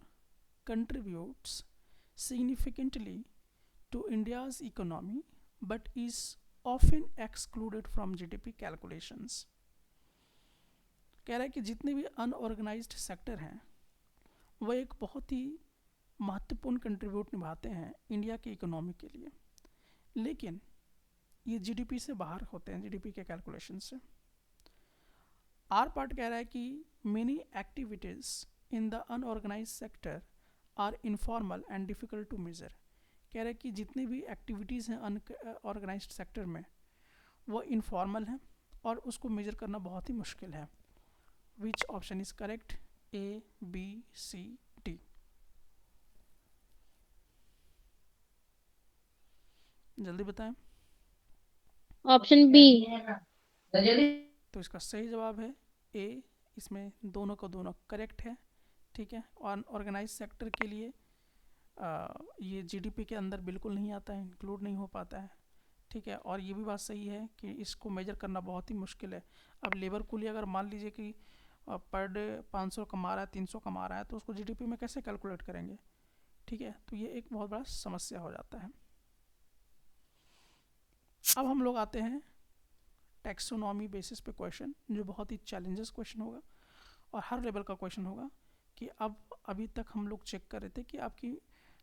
contributes significantly to India's economy but is often excluded from GDP calculations. कह रहा है कि जितने भी अनऑर्गेनाइज्ड सेक्टर हैं वो एक बहुत ही महत्वपूर्ण कंट्रीब्यूट निभाते हैं इंडिया की इकोनॉमी के लिए, लेकिन ये जीडीपी से बाहर होते हैं, जीडीपी के कैलकुलेशन से। आर पार्ट कह रहा है कि many activities in the unorganised sector are informal and difficult to measure. कह रहा है कि जितनी भी एक्टिविटीज़ हैं अनऑर्गेनाइज्ड सेक्टर में वो इनफॉर्मल हैं और उसको मेजर करना बहुत ही मुश्किल है। Which option is correct, A B C D? जल्दी बताएं। Option B. तो इसका सही जवाब है ए। इसमें दोनों का दोनों करेक्ट है। ठीक है, और ऑर्गेनाइज सेक्टर के लिए ये जीडीपी के अंदर बिल्कुल नहीं आता है, इंक्लूड नहीं हो पाता है। ठीक है, और ये भी बात सही है कि इसको मेजर करना बहुत ही मुश्किल है। अब लेबर कूली अगर मान लीजिए कि पर डे 500 कमा रहा है, 300 कमा रहा है, तो उसको जीडीपी में कैसे कैलकुलेट करेंगे? ठीक है, तो ये एक बहुत बड़ा समस्या हो जाता है। अब हम लोग आते हैं टैक्सोनॉमी बेसिस पे क्वेश्चन, जो बहुत ही चैलेंजेस क्वेश्चन होगा और हर लेवल का क्वेश्चन होगा कि अब अभी तक हम लोग चेक कर रहे थे कि आपकी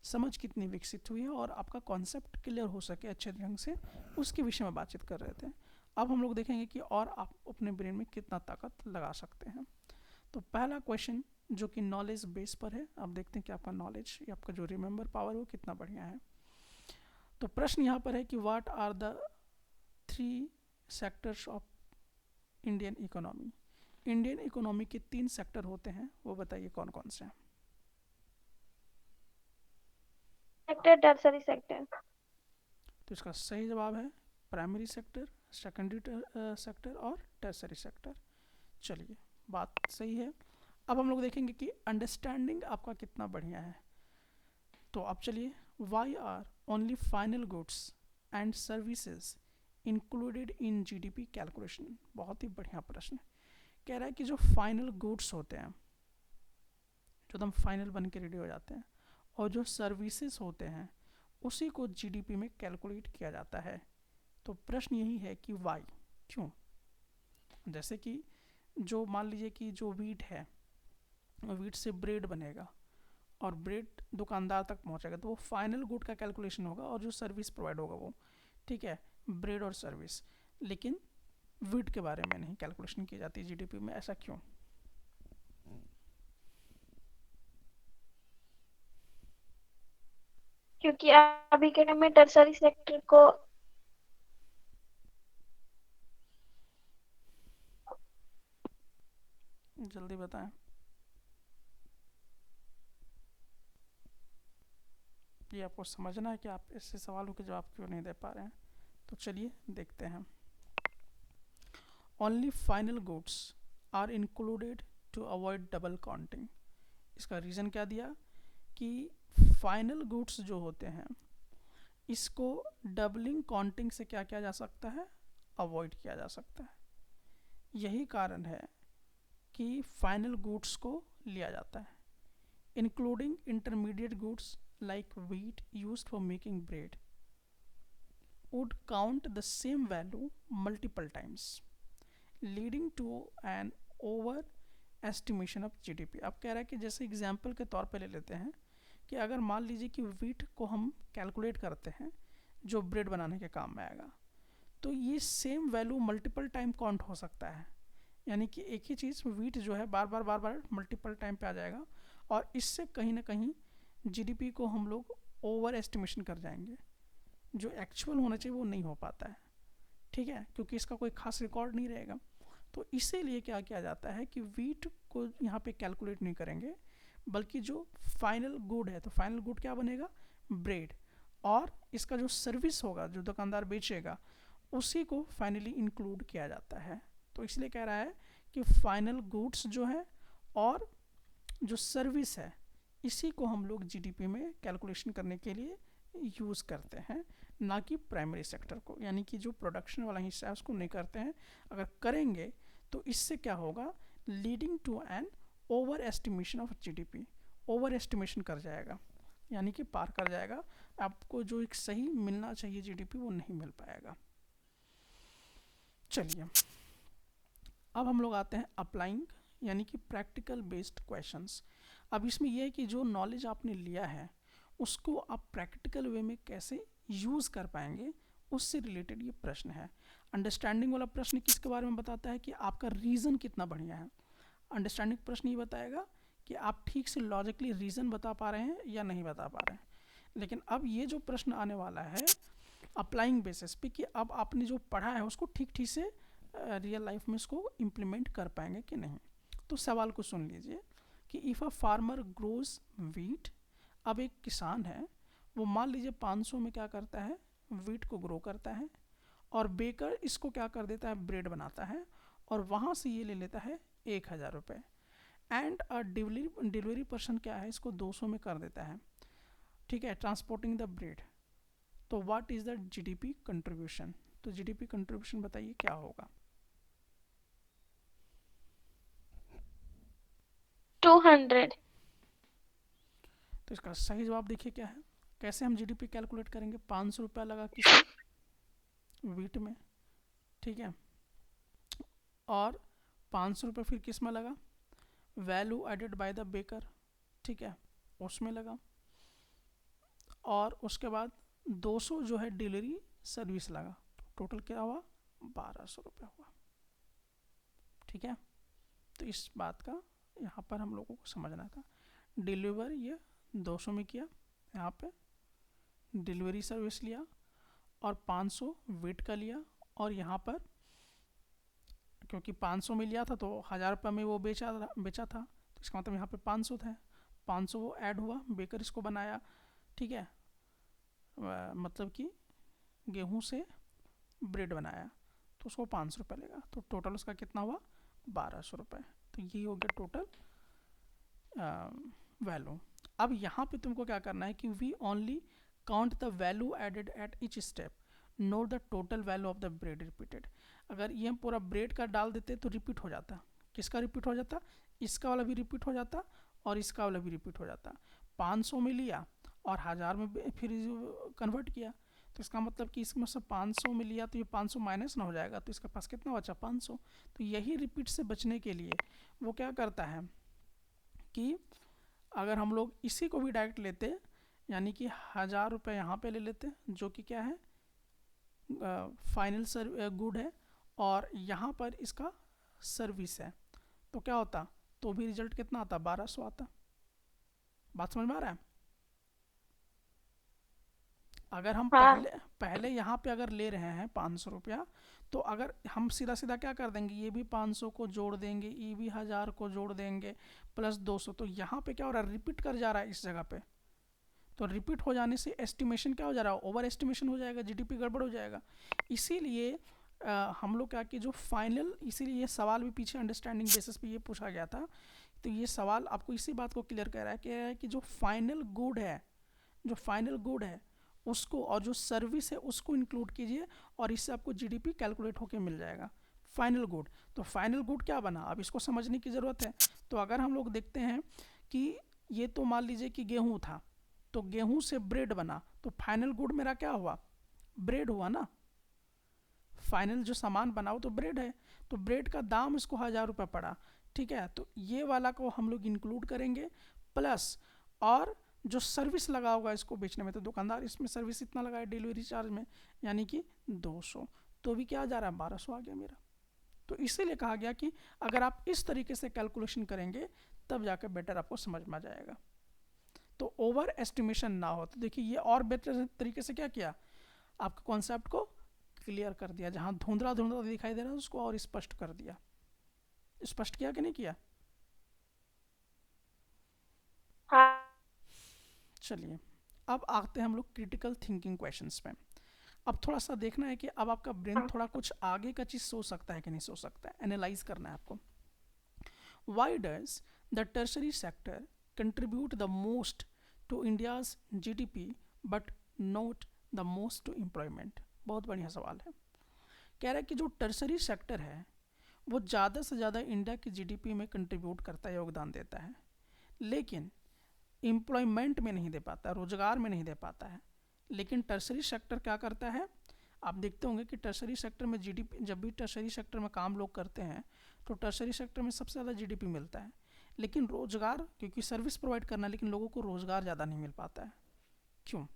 समझ कितनी विकसित हुई है और आपका कॉन्सेप्ट क्लियर हो सके अच्छे ढंग से, उसके विषय में बातचीत कर रहे थे। अब हम लोग देखेंगे कि और आप अपने ब्रेन में कितना ताकत लगा सकते हैं। तो पहला क्वेश्चन जो कि नॉलेज बेस पर है, अब देखते हैं कि आपका नॉलेज या आपका जो रिमेंबर पावर वो कितना बढ़िया है। तो प्रश्न यहाँ पर है कि what are the 3 sectors of Indian economy. Indian economy के 3 सेक्टर होते हैं, वो बताइए कौन कौन से हैं? Sector, tertiary sector. तो इसका सही जवाब है प्राइमरी सेक्टर, सेकेंडरी सेक्टर और टर्सरी सेक्टर। चलिए, बात सही है। अब हम लोग देखेंगे कि अंडरस्टैंडिंग आपका कितना बढ़िया है। तो अब चलिए, why are only final goods and services included in GDP calculation? बहुत ही बढ़िया प्रश्न है। कह रहा है कि जो फाइनल गुड्स होते हैं, जो एकदम फाइनल बन के रेडी हो जाते हैं, और जो सर्विसेज होते हैं उसी को जीडीपी में कैलकुलेट किया जाता है। तो प्रश्न यही है कि वाई, क्यों? जैसे कि जो मान लीजिए कि जो वीट है, वीट से ब्रेड बनेगा और ब्रेड दुकानदार तक पहुंचेगा, तो वो फाइनल गुड का कैलकुलेशन होगा और जो सर्विस प्रोवाइड होगा वो, ठीक है, ब्रेड और सर्विस। लेकिन वीट के बारे में नहीं कैलकुलेशन की जाती जीडीपी में, ऐसा क्यों? क्योंकि अभी के टाइम में टर्सरी सेक्टर को जल्दी बताएं। ये आपको समझना है कि आप ऐसे सवालों के जवाब क्यों नहीं दे पा रहे हैं। तो चलिए देखते हैं। Only final goods are included to avoid double counting. इसका रीज़न क्या दिया कि फाइनल गुड्स जो होते हैं इसको डबलिंग काउंटिंग से क्या किया जा सकता है, अवॉइड किया जा सकता है। यही कारण है कि फाइनल गुड्स को लिया जाता है, including intermediate goods like wheat used for making bread would count the same value multiple times, leading to an over estimation of GDP। अब कह रहा है कि जैसे एग्जाम्पल के तौर पे ले लेते हैं कि अगर मान लीजिए कि व्हीट को हम कैलकुलेट करते हैं जो ब्रेड बनाने के काम में आएगा, तो ये same value multiple time count हो सकता है। यानी कि एक ही चीज़ व्हीट जो है बार बार मल्टीपल टाइम पे आ जाएगा, और इससे कहीं ना कहीं GDP को हम लोग ओवर एस्टिमेशन कर जाएंगे, जो एक्चुअल होना चाहिए वो नहीं हो पाता है। ठीक है, क्योंकि इसका कोई खास रिकॉर्ड नहीं रहेगा। तो इसीलिए क्या किया जाता है कि व्हीट को यहाँ पे कैलकुलेट नहीं करेंगे, बल्कि जो फाइनल गुड है, तो फाइनल गुड क्या बनेगा, ब्रेड, और इसका जो सर्विस होगा जो दुकानदार बेचेगा उसी को फाइनली इंक्लूड किया जाता है। तो इसलिए कह रहा है कि फाइनल गुड्स जो है और जो सर्विस है इसी को हम लोग GDP में कैलकुलेशन करने के लिए यूज़ करते हैं, ना कि प्राइमरी सेक्टर को, यानी कि जो प्रोडक्शन वाला हिस्सा है उसको नहीं करते हैं। अगर करेंगे तो इससे क्या होगा, leading to an overestimation of GDP, overestimation कर जाएगा, यानी कि पार कर जाएगा, आपको जो एक सही मिलना चाहिए GDP वो नहीं मिल पाएगा। चलिए अब हम लोग आते हैं अप्लाइंग, यानी कि प्रैक्टिकल बेस्ड क्वेश्चंस। अब इसमें यह है कि जो नॉलेज आपने लिया है उसको आप प्रैक्टिकल वे में कैसे यूज़ कर पाएंगे, उससे रिलेटेड ये प्रश्न है। अंडरस्टैंडिंग वाला प्रश्न किसके बारे में बताता है कि आपका रीज़न कितना बढ़िया है। अंडरस्टैंडिंग प्रश्न ये बताएगा कि आप ठीक से लॉजिकली रीज़न बता पा रहे हैं या नहीं बता पा रहे हैं। लेकिन अब ये जो प्रश्न आने वाला है अप्लाइंग बेसिस पे, कि अब आपने जो पढ़ा है उसको ठीक से रियल लाइफ में इसको इम्प्लीमेंट कर पाएंगे कि नहीं। तो सवाल को सुन लीजिए कि if a farmer grows wheat, अब एक किसान है वो मान लीजिए 500 में क्या करता है, वीट को ग्रो करता है, और बेकर इसको क्या कर देता है, ब्रेड बनाता है, और वहाँ से ये ले लेता है 1000 रुपये, एंड अ डिलीवरी पर्सन क्या है इसको 200 में कर देता है, ठीक है, ट्रांसपोर्टिंग द ब्रेड। तो what is the GDP contribution, तो GDP कंट्रीब्यूशन बताइए क्या होगा। 200। तो इसका सही जवाब देखिए क्या है। कैसे हम GDP कैलकुलेट करेंगे, 500 रुपया लगा किसमें, वीट में, ठीक है, और 500 रुपये फिर किस में लगा, value added by the baker, ठीक है, उसमें लगा, और उसके बाद 200 जो है डिलीवरी सर्विस लगा, तो टोटल क्या हुआ, 1200 रुपये हुआ। ठीक है, तो इस बात का यहाँ पर हम लोगों को समझना था। डिलीवर ये 200 में किया, यहाँ पे डिलीवरी सर्विस लिया, और 500 वेट का लिया, और यहाँ पर क्योंकि 500 में लिया था तो 1000 रुपये में वो बेचा था, तो इसका मतलब यहाँ पे 500 था, 500 वो ऐड हुआ, बेकर इसको बनाया, ठीक है, मतलब कि गेहूं से ब्रेड बनाया, तो उसको 500 रुपये लेगा, तो टोटल उसका कितना हुआ, 1200 रुपये। तो ये हो गया टोटल वैल्यू। अब यहाँ पे तुमको क्या करना है कि we only count the value added at each step, not the total value of the bread repeated. अगर ये हम पूरा ब्रेड का डाल देते तो रिपीट हो जाता, किसका रिपीट हो जाता, इसका वाला भी रिपीट हो जाता और इसका वाला भी रिपीट हो जाता। 500 में लिया और 1000 में फिर कन्वर्ट किया, तो इसका मतलब कि इसमें से 500 में लिया तो ये 500 माइनस ना हो जाएगा, तो इसके पास कितना बचा, 500। तो यही रिपीट से बचने के लिए वो क्या करता है कि अगर हम लोग इसी को भी डायरेक्ट लेते, यानी कि 1000 रुपये यहाँ पे ले लेते, जो कि क्या है फाइनल गुड है, और यहाँ पर इसका सर्विस है, तो क्या होता, तो भी रिजल्ट कितना आता, 1200 आता। बात समझ में आ रहा है। अगर हम हाँ। पहले यहाँ पे अगर ले रहे हैं 500 रुपया, तो अगर हम सीधा सीधा क्या कर देंगे, ये भी 500 को जोड़ देंगे, ये भी 1000 को जोड़ देंगे, प्लस 200, तो यहाँ पे क्या हो रहा है, रिपीट कर जा रहा है इस जगह पे। तो रिपीट हो जाने से एस्टिमेशन क्या हो जा रहा है, ओवर एस्टिमेशन हो जाएगा, GDP गड़बड़ हो जाएगा। इसीलिए हम लोग क्या कि जो फाइनल, इसीलिए ये सवाल भी पीछे अंडरस्टैंडिंग बेसिस पे ये पूछा गया था। तो ये सवाल आपको इसी बात को क्लियर कर रहा है, कह रहा है कि जो फाइनल गुड है, जो फाइनल गुड है उसको और जो सर्विस है उसको इंक्लूड कीजिए, और इससे आपको जीडीपी कैलकुलेट होके मिल जाएगा। फाइनल गुड, तो फाइनल गुड क्या बना, अब इसको समझने की ज़रूरत है। तो अगर हम लोग देखते हैं कि ये तो मान लीजिए कि गेहूँ था, तो गेहूँ से ब्रेड बना, तो फाइनल गुड मेरा क्या हुआ, ब्रेड हुआ ना। फाइनल जो सामान बना वो तो ब्रेड है, तो ब्रेड का दाम इसको 1000 रुपये पड़ा, ठीक है। तो ये वाला को हम लोग इंक्लूड करेंगे, प्लस और जो सर्विस लगा होगा इसको बेचने में, तो दुकानदार इसमें सर्विस इतना लगाए डिलीवरी चार्ज में, यानी कि 200, तो भी क्या जा रहा है 1200 आ गया मेरा। तो इसीलिए कहा गया कि अगर आप इस तरीके से कैलकुलेशन करेंगे तब जाकर बेटर आपको समझ में आ जाएगा, तो ओवर एस्टिमेशन ना हो। तो देखिए ये और बेटर तरीके से क्या किया, आपके कॉन्सेप्ट को क्लियर कर दिया, जहाँ धुंधला धुंधला दिखाई दे रहा है उसको और स्पष्ट कर दिया। स्पष्ट किया कि नहीं किया? हाँ चलिए अब आते हैं हम लोग क्रिटिकल थिंकिंग क्वेश्चंस में। अब थोड़ा सा देखना है कि अब आपका ब्रेन थोड़ा कुछ आगे का चीज़ सोच सकता है कि नहीं सोच सकता है, एनालाइज करना है आपको। Why does the tertiary sector contribute the most to India's GDP but not the most to employment? बहुत बढ़िया सवाल है। कह रहा है कि जो टर्शरी सेक्टर है वो ज़्यादा से ज़्यादा इंडिया की जीडीपी में कंट्रीब्यूट करता है, योगदान देता है, लेकिन एम्प्लॉयमेंट में नहीं दे पाता, रोजगार में नहीं दे पाता है। लेकिन टर्शरी सेक्टर क्या करता है, आप देखते होंगे कि टर्शरी सेक्टर में जीडीपी, जब भी टर्शरी सेक्टर में काम लोग करते हैं तो टर्शरी सेक्टर में सबसे ज़्यादा जीडीपी मिलता है, लेकिन रोजगार, क्योंकि सर्विस प्रोवाइड करना, लेकिन लोगों को रोजगार ज़्यादा नहीं मिल पाता है। क्यों?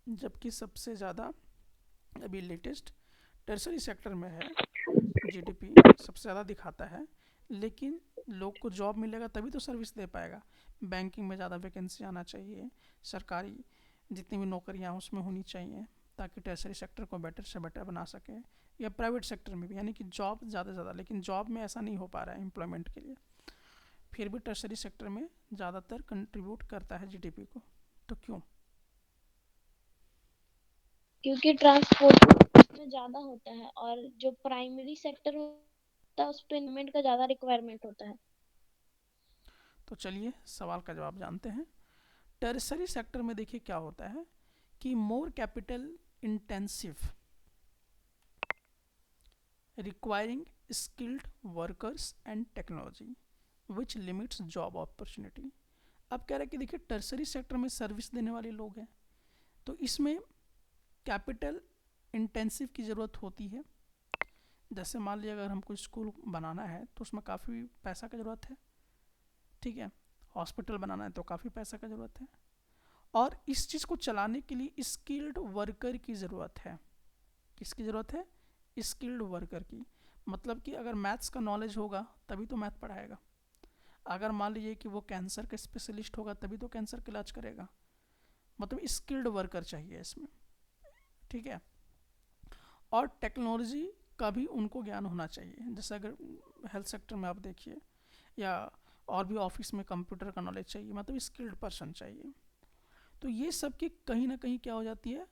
जबकि सबसे ज़्यादा अभी लेटेस्ट टर्शरी सेक्टर में है, जीडीपी सबसे ज़्यादा दिखाता है, लेकिन लोग को जॉब मिलेगा तभी तो सर्विस दे पाएगा। बैंकिंग में ज़्यादा वैकेंसी आना चाहिए, सरकारी जितनी भी नौकरियां हैं उसमें होनी चाहिए, ताकि टर्शरी सेक्टर को बेटर से बेटर बना सके, या प्राइवेट सेक्टर में भी, यानी कि जॉब ज़्यादा से ज़्यादा, लेकिन जॉब में ऐसा नहीं हो पा रहा है एम्प्लॉयमेंट के लिए, फिर भी टर्शरी सेक्टर में ज़्यादातर कंट्रीब्यूट करता है जीडीपी को। तो क्यों? क्योंकि ट्रांसपोर्ट में ज्यादा होता है और जो प्राइमरी सेक्टर होता है उस पे इन्वेस्टमेंट का ज्यादा रिक्वायरमेंट होता है। तो चलिए सवाल का जवाब जानते हैं। टर्शरी सेक्टर में देखिए क्या होता है कि more capital intensive, requiring skilled workers and technology which limits job opportunity. अब कह रहे हैं कि देखिए टर्शरी सेक्टर में सर्विस देने वाले लोग हैं, तो इसमें कैपिटल इंटेंसिव की ज़रूरत होती है। जैसे मान लीजिए अगर हमको स्कूल बनाना है तो उसमें काफ़ी पैसा की ज़रूरत है, ठीक है। हॉस्पिटल बनाना है तो काफ़ी पैसा की ज़रूरत है, और इस चीज़ को चलाने के लिए स्किल्ड वर्कर की ज़रूरत है। किसकी ज़रूरत है? स्किल्ड वर्कर की। मतलब कि अगर मैथ्स का नॉलेज होगा तभी तो मैथ पढ़ाएगा, अगर मान लीजिए कि वो कैंसर का स्पेशलिस्ट होगा तभी तो कैंसर का इलाज करेगा, मतलब स्किल्ड वर्कर चाहिए इसमें, ठीक है। और टेक्नोलॉजी का भी उनको ज्ञान होना चाहिए, जैसे अगर हेल्थ सेक्टर में आप देखिए, या और भी ऑफिस में कंप्यूटर का नॉलेज चाहिए, मतलब स्किल्ड पर्सन चाहिए। तो ये सब की कहीं ना कहीं क्या हो जाती है,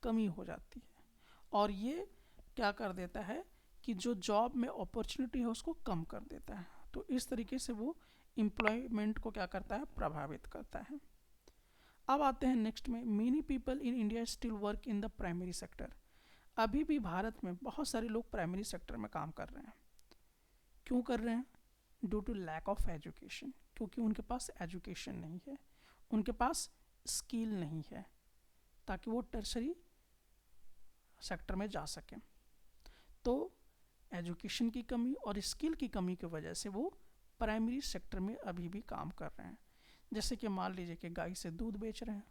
कमी हो जाती है, और ये क्या कर देता है कि जो जॉब में अपॉर्चुनिटी है उसको कम कर देता है। तो इस तरीके से वो एम्प्लॉयमेंट को क्या करता है, प्रभावित करता है। अब आते हैं नेक्स्ट में, many people in India still work in the primary sector. अभी भी भारत में बहुत सारे लोग प्राइमरी सेक्टर में काम कर रहे हैं। क्यों कर रहे हैं? Due to lack of education, क्योंकि उनके पास एजुकेशन नहीं है, उनके पास स्किल नहीं है, ताकि वो टर्शरी सेक्टर में जा सकें। तो एजुकेशन की कमी और स्किल की कमी की वजह से वो प्राइमरी सेक्टर में अभी भी काम कर रहे हैं। जैसे कि मान लीजिए कि गाय से दूध बेच रहे हैं,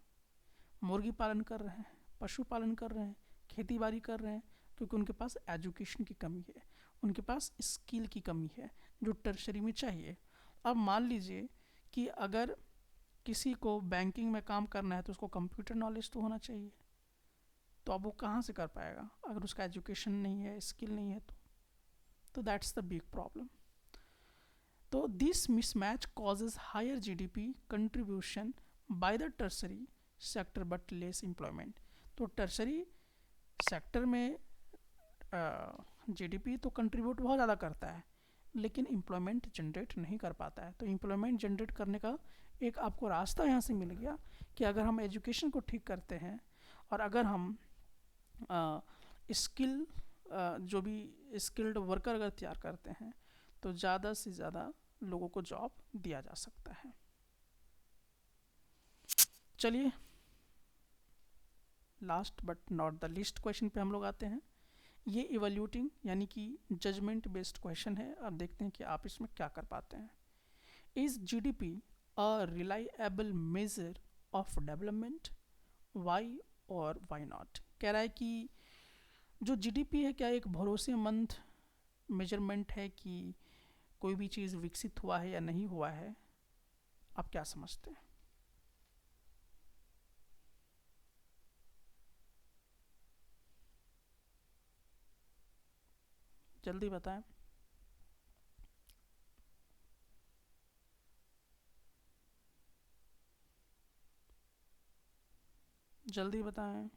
मुर्गी पालन कर रहे हैं, पशुपालन कर रहे हैं, खेती बाड़ी कर रहे हैं, क्योंकि उनके पास एजुकेशन की कमी है, उनके पास स्किल की कमी है जो टर्शरी में चाहिए। अब मान लीजिए कि अगर किसी को बैंकिंग में काम करना है तो उसको कंप्यूटर नॉलेज तो होना चाहिए, तो अब वो कहाँ से कर पाएगा अगर उसका एजुकेशन नहीं है, स्किल नहीं है? तो दैट्स द बिग प्रॉब्लम। तो this mismatch causes higher GDP contribution by the tertiary sector but less employment. तो टर्सरी सेक्टर में जीडीपी तो कंट्रीब्यूट बहुत ज़्यादा करता है, लेकिन एम्प्लॉयमेंट जनरेट नहीं कर पाता है। तो एम्प्लॉयमेंट जनरेट करने का एक आपको रास्ता यहाँ से मिल गया कि अगर हम एजुकेशन को ठीक करते हैं और अगर हम स्किल जो भी स्किल्ड वर्कर अगर तैयार करते हैं तो ज़्यादा से ज़्यादा लोगों को जॉब दिया जा सकता है। चलिए last but not the least question पे हम लोग आते हैं। ये इवैल्यूएटिंग यानी कि जजमेंट बेस्ड क्वेश्चन है। अब देखते हैं कि आप इसमें क्या कर पाते हैं। Is GDP a reliable measure of development, why और वाई नॉट। कह रहा है कि जो जीडीपी है क्या एक भरोसेमंद मेजरमेंट है कि कोई भी चीज़ विकसित हुआ है या नहीं हुआ है। आप क्या समझते हैं? जल्दी बताएं। जल्दी बताएं।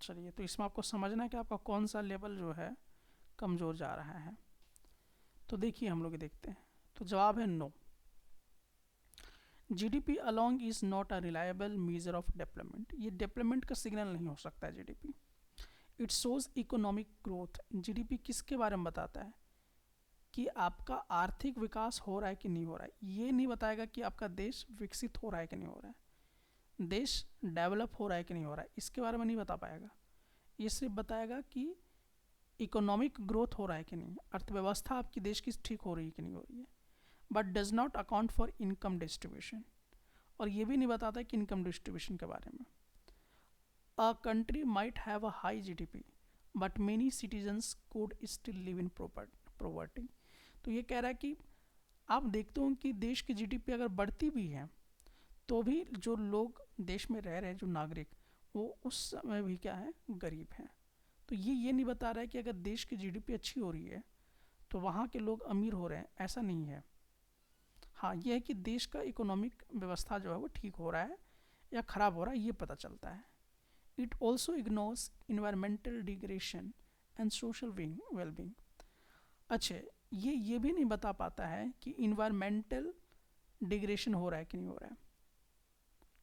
चलिए, तो इसमें आपको समझना है कि आपका कौन सा लेवल जो है कमज़ोर जा रहा है। तो देखिए हम लोग ये देखते हैं। तो जवाब है no. GDP along is not a reliable measure of development. ये डेवलपमेंट का सिग्नल नहीं हो सकता है GDP. It shows economic growth. GDP किसके बारे में बताता है कि आपका आर्थिक विकास हो रहा है कि नहीं हो रहा है। ये नहीं बताएगा कि आपका देश विकसित हो रहा है कि नहीं हो रहा है, देश डेवलप हो रहा है कि नहीं हो रहा है, इसके बारे में नहीं बता पाएगा। ये सिर्फ बताएगा कि इकोनॉमिक ग्रोथ हो रहा है कि नहीं, अर्थव्यवस्था आपकी देश की ठीक हो रही है कि नहीं हो रही है, but does not account for income distribution. और ये भी नहीं बताता है कि इनकम डिस्ट्रीब्यूशन के बारे में। A country might have a high GDP but many citizens could still live in property. तो ये कह रहा है कि आप देखते हो कि देश की जीडीपी अगर बढ़ती भी है तो भी जो लोग देश में रह रहे हैं, जो नागरिक, वो उस समय भी क्या है, गरीब हैं। तो ये नहीं बता रहा है कि अगर देश की जीडीपी अच्छी हो रही है तो वहाँ के लोग अमीर हो रहे हैं, ऐसा नहीं है। हाँ, ये है कि देश का इकोनॉमिक व्यवस्था जो है वो ठीक हो रहा है या ख़राब हो रहा है, ये पता चलता है। It also ignores environmental degradation and social wellbeing. अच्छा, ये भी नहीं बता पाता है कि इन्वायरमेंटल डिग्रेडेशन हो रहा है कि नहीं हो रहा है,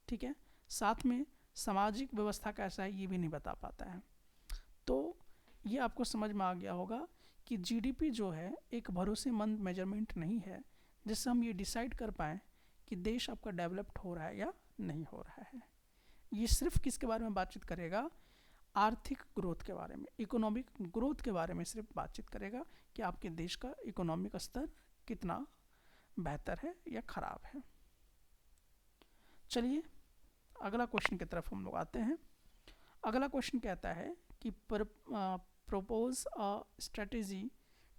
ठीक है। साथ में सामाजिक व्यवस्था कैसा है ये भी नहीं बता पाता है। तो ये आपको समझ में आ गया होगा कि जीडीपी जो है एक भरोसेमंद मेजरमेंट नहीं है जिससे हम ये डिसाइड कर पाएँ कि देश आपका डेवलप्ड हो रहा है या नहीं हो रहा है। ये सिर्फ किसके बारे में बातचीत करेगा, आर्थिक ग्रोथ के बारे में, इकोनॉमिक ग्रोथ के बारे में सिर्फ बातचीत करेगा कि आपके देश का इकोनॉमिक स्तर कितना बेहतर है या ख़राब है। चलिए अगला क्वेश्चन की तरफ हम लोग आते हैं। अगला क्वेश्चन कहता है कि propose a strategy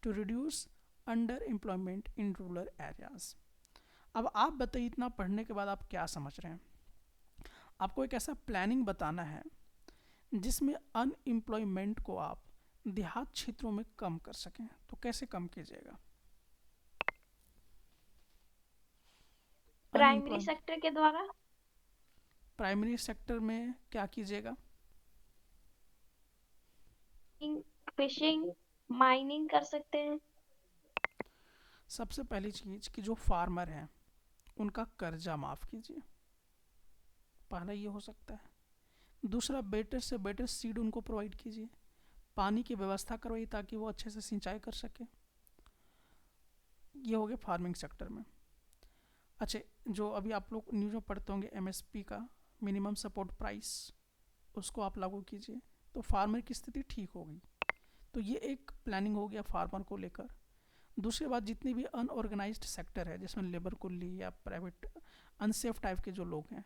to reduce underemployment in rural areas. अब आप बताइए, इतना पढ़ने के बाद आप क्या समझ रहे हैं। आपको एक ऐसा प्लानिंग बताना है जिसमें अनएम्प्लॉयमेंट को आप देहात क्षेत्रों में कम कर सकें। तो कैसे कम कीजिएगा? प्राइमरी अनएम्प्लॉय सेक्टर के द्वारा प्राइमरी सेक्टर में क्या कीजिएगा? फिशिंग, माइनिंग कर सकते हैं। सबसे पहली चीज़ कि जो फार्मर हैं उनका कर्जा माफ़ कीजिए, पहला ये हो सकता है। दूसरा, बेटर से बेटर सीड उनको प्रोवाइड कीजिए, पानी की व्यवस्था करवाइए ताकि वो अच्छे से सिंचाई कर सके। ये हो गया फार्मिंग सेक्टर में। अच्छा, जो अभी आप लोग न्यूज़ में पढ़ते होंगे एमएसपी का, मिनिमम सपोर्ट प्राइस, उसको आप लागू कीजिए तो फार्मर की स्थिति ठीक होगी। तो ये एक प्लानिंग हो गया फार्मर को लेकर। दूसरी बात, जितनी भी अनऑर्गेनाइज्ड सेक्टर है जिसमें लेबर कुल्ली या प्राइवेट अनसेफ टाइप के जो लोग हैं,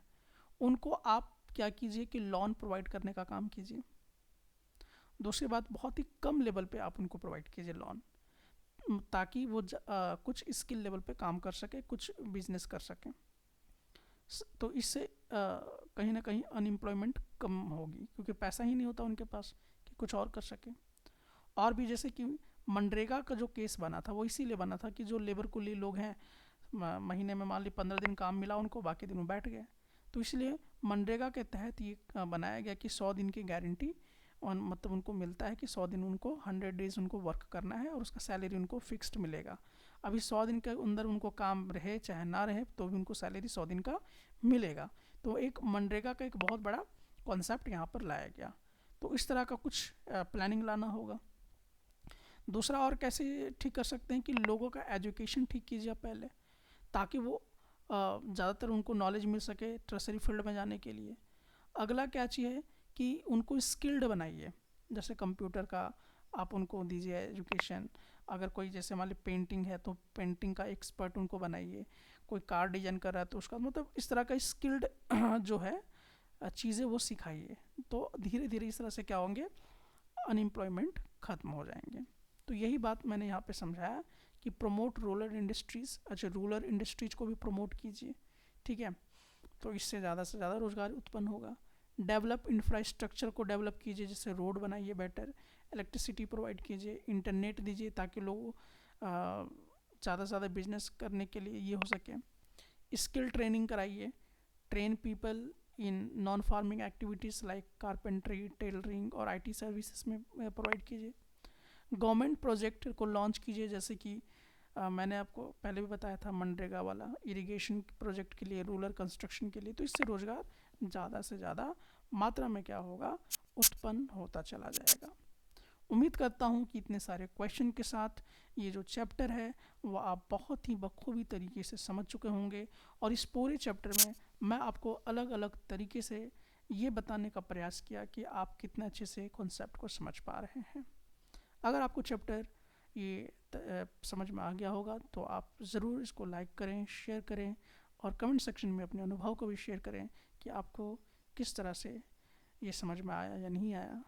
उनको आप क्या कीजिए कि लोन प्रोवाइड करने का काम कीजिए। दूसरी बात, बहुत ही कम लेवल पे आप उनको प्रोवाइड कीजिए लोन, ताकि वो कुछ स्किल लेवल पे काम कर सके, कुछ बिजनेस कर सकें। तो इससे कहीं ना कहीं अनएम्प्लॉयमेंट कम होगी, क्योंकि पैसा ही नहीं होता उनके पास कि कुछ और कर सकें। और भी जैसे कि मनरेगा का जो केस बना था वो इसीलिए बना था कि जो लेबर कुली लोग हैं, महीने में मान ली 15 दिन काम मिला उनको, बाकी दिन वो बैठ गए। तो इसलिए मनरेगा के तहत ये बनाया गया कि 100 दिन की गारंटी, और मतलब उनको मिलता है कि 100 दिन उनको 100 डेज उनको वर्क करना है और उसका सैलरी उनको फिक्स्ड मिलेगा। अभी 100 दिन के अंदर उनको काम रहे चाहे ना रहे तो भी उनको सैलरी 100 दिन का मिलेगा। तो एक मनरेगा का एक बहुत बड़ा कॉन्सेप्ट यहाँ पर लाया गया। तो इस तरह का कुछ प्लानिंग लाना होगा। दूसरा और कैसे ठीक कर सकते हैं कि लोगों का एजुकेशन ठीक कीजिए पहले, ताकि वो ज़्यादातर उनको नॉलेज मिल सके ट्रेजरी फील्ड में जाने के लिए। अगला क्या चाहिए कि उनको स्किल्ड बनाइए, जैसे कंप्यूटर का आप उनको दीजिए एजुकेशन। अगर कोई जैसे मान ली पेंटिंग है तो पेंटिंग का एक्सपर्ट उनको बनाइए, कोई कार डिजाइन कर रहा है तो उसका मतलब इस तरह का स्किल्ड जो है चीज़ें वो सिखाइए। तो धीरे धीरे इस तरह से क्या होंगे, अनएम्प्लॉयमेंट ख़त्म हो जाएंगे। तो यही बात मैंने यहाँ पे समझाया कि प्रमोट रूरल इंडस्ट्रीज़। अच्छा, रूरल इंडस्ट्रीज़ को भी प्रमोट कीजिए, ठीक है, तो इससे ज़्यादा से ज़्यादा रोज़गार उत्पन्न होगा। डेवलप इंफ्रास्ट्रक्चर को डेवलप कीजिए, जैसे रोड बनाइए बेटर, इलेक्ट्रिसिटी प्रोवाइड कीजिए, इंटरनेट दीजिए ताकि लोग ज़्यादा से ज़्यादा बिजनेस करने के लिए ये हो सके। स्किल ट्रेनिंग कराइए, train people in non farming activities like carpentry, tailoring और आईटी सर्विसेज में प्रोवाइड कीजिए। गवर्नमेंट प्रोजेक्ट को लॉन्च कीजिए, जैसे कि मैंने आपको पहले भी बताया था मनरेगा वाला इरिगेशन प्रोजेक्ट के लिए, रूरल कंस्ट्रक्शन के लिए। तो इससे रोज़गार ज़्यादा से ज़्यादा मात्रा में क्या होगा, उत्पन्न होता चला जाएगा। उम्मीद करता हूँ कि इतने सारे क्वेश्चन के साथ ये जो चैप्टर है वो आप बहुत ही बखूबी तरीके से समझ चुके होंगे। और इस पूरे चैप्टर में मैं आपको अलग अलग तरीके से ये बताने का प्रयास किया कि आप कितने अच्छे से कॉन्सेप्ट को समझ पा रहे हैं। अगर आपको चैप्टर ये समझ में आ गया होगा तो आप ज़रूर इसको लाइक करें, शेयर करें और कमेंट सेक्शन में अपने अनुभव को भी शेयर करें कि आपको किस तरह से ये समझ में आया या नहीं आया।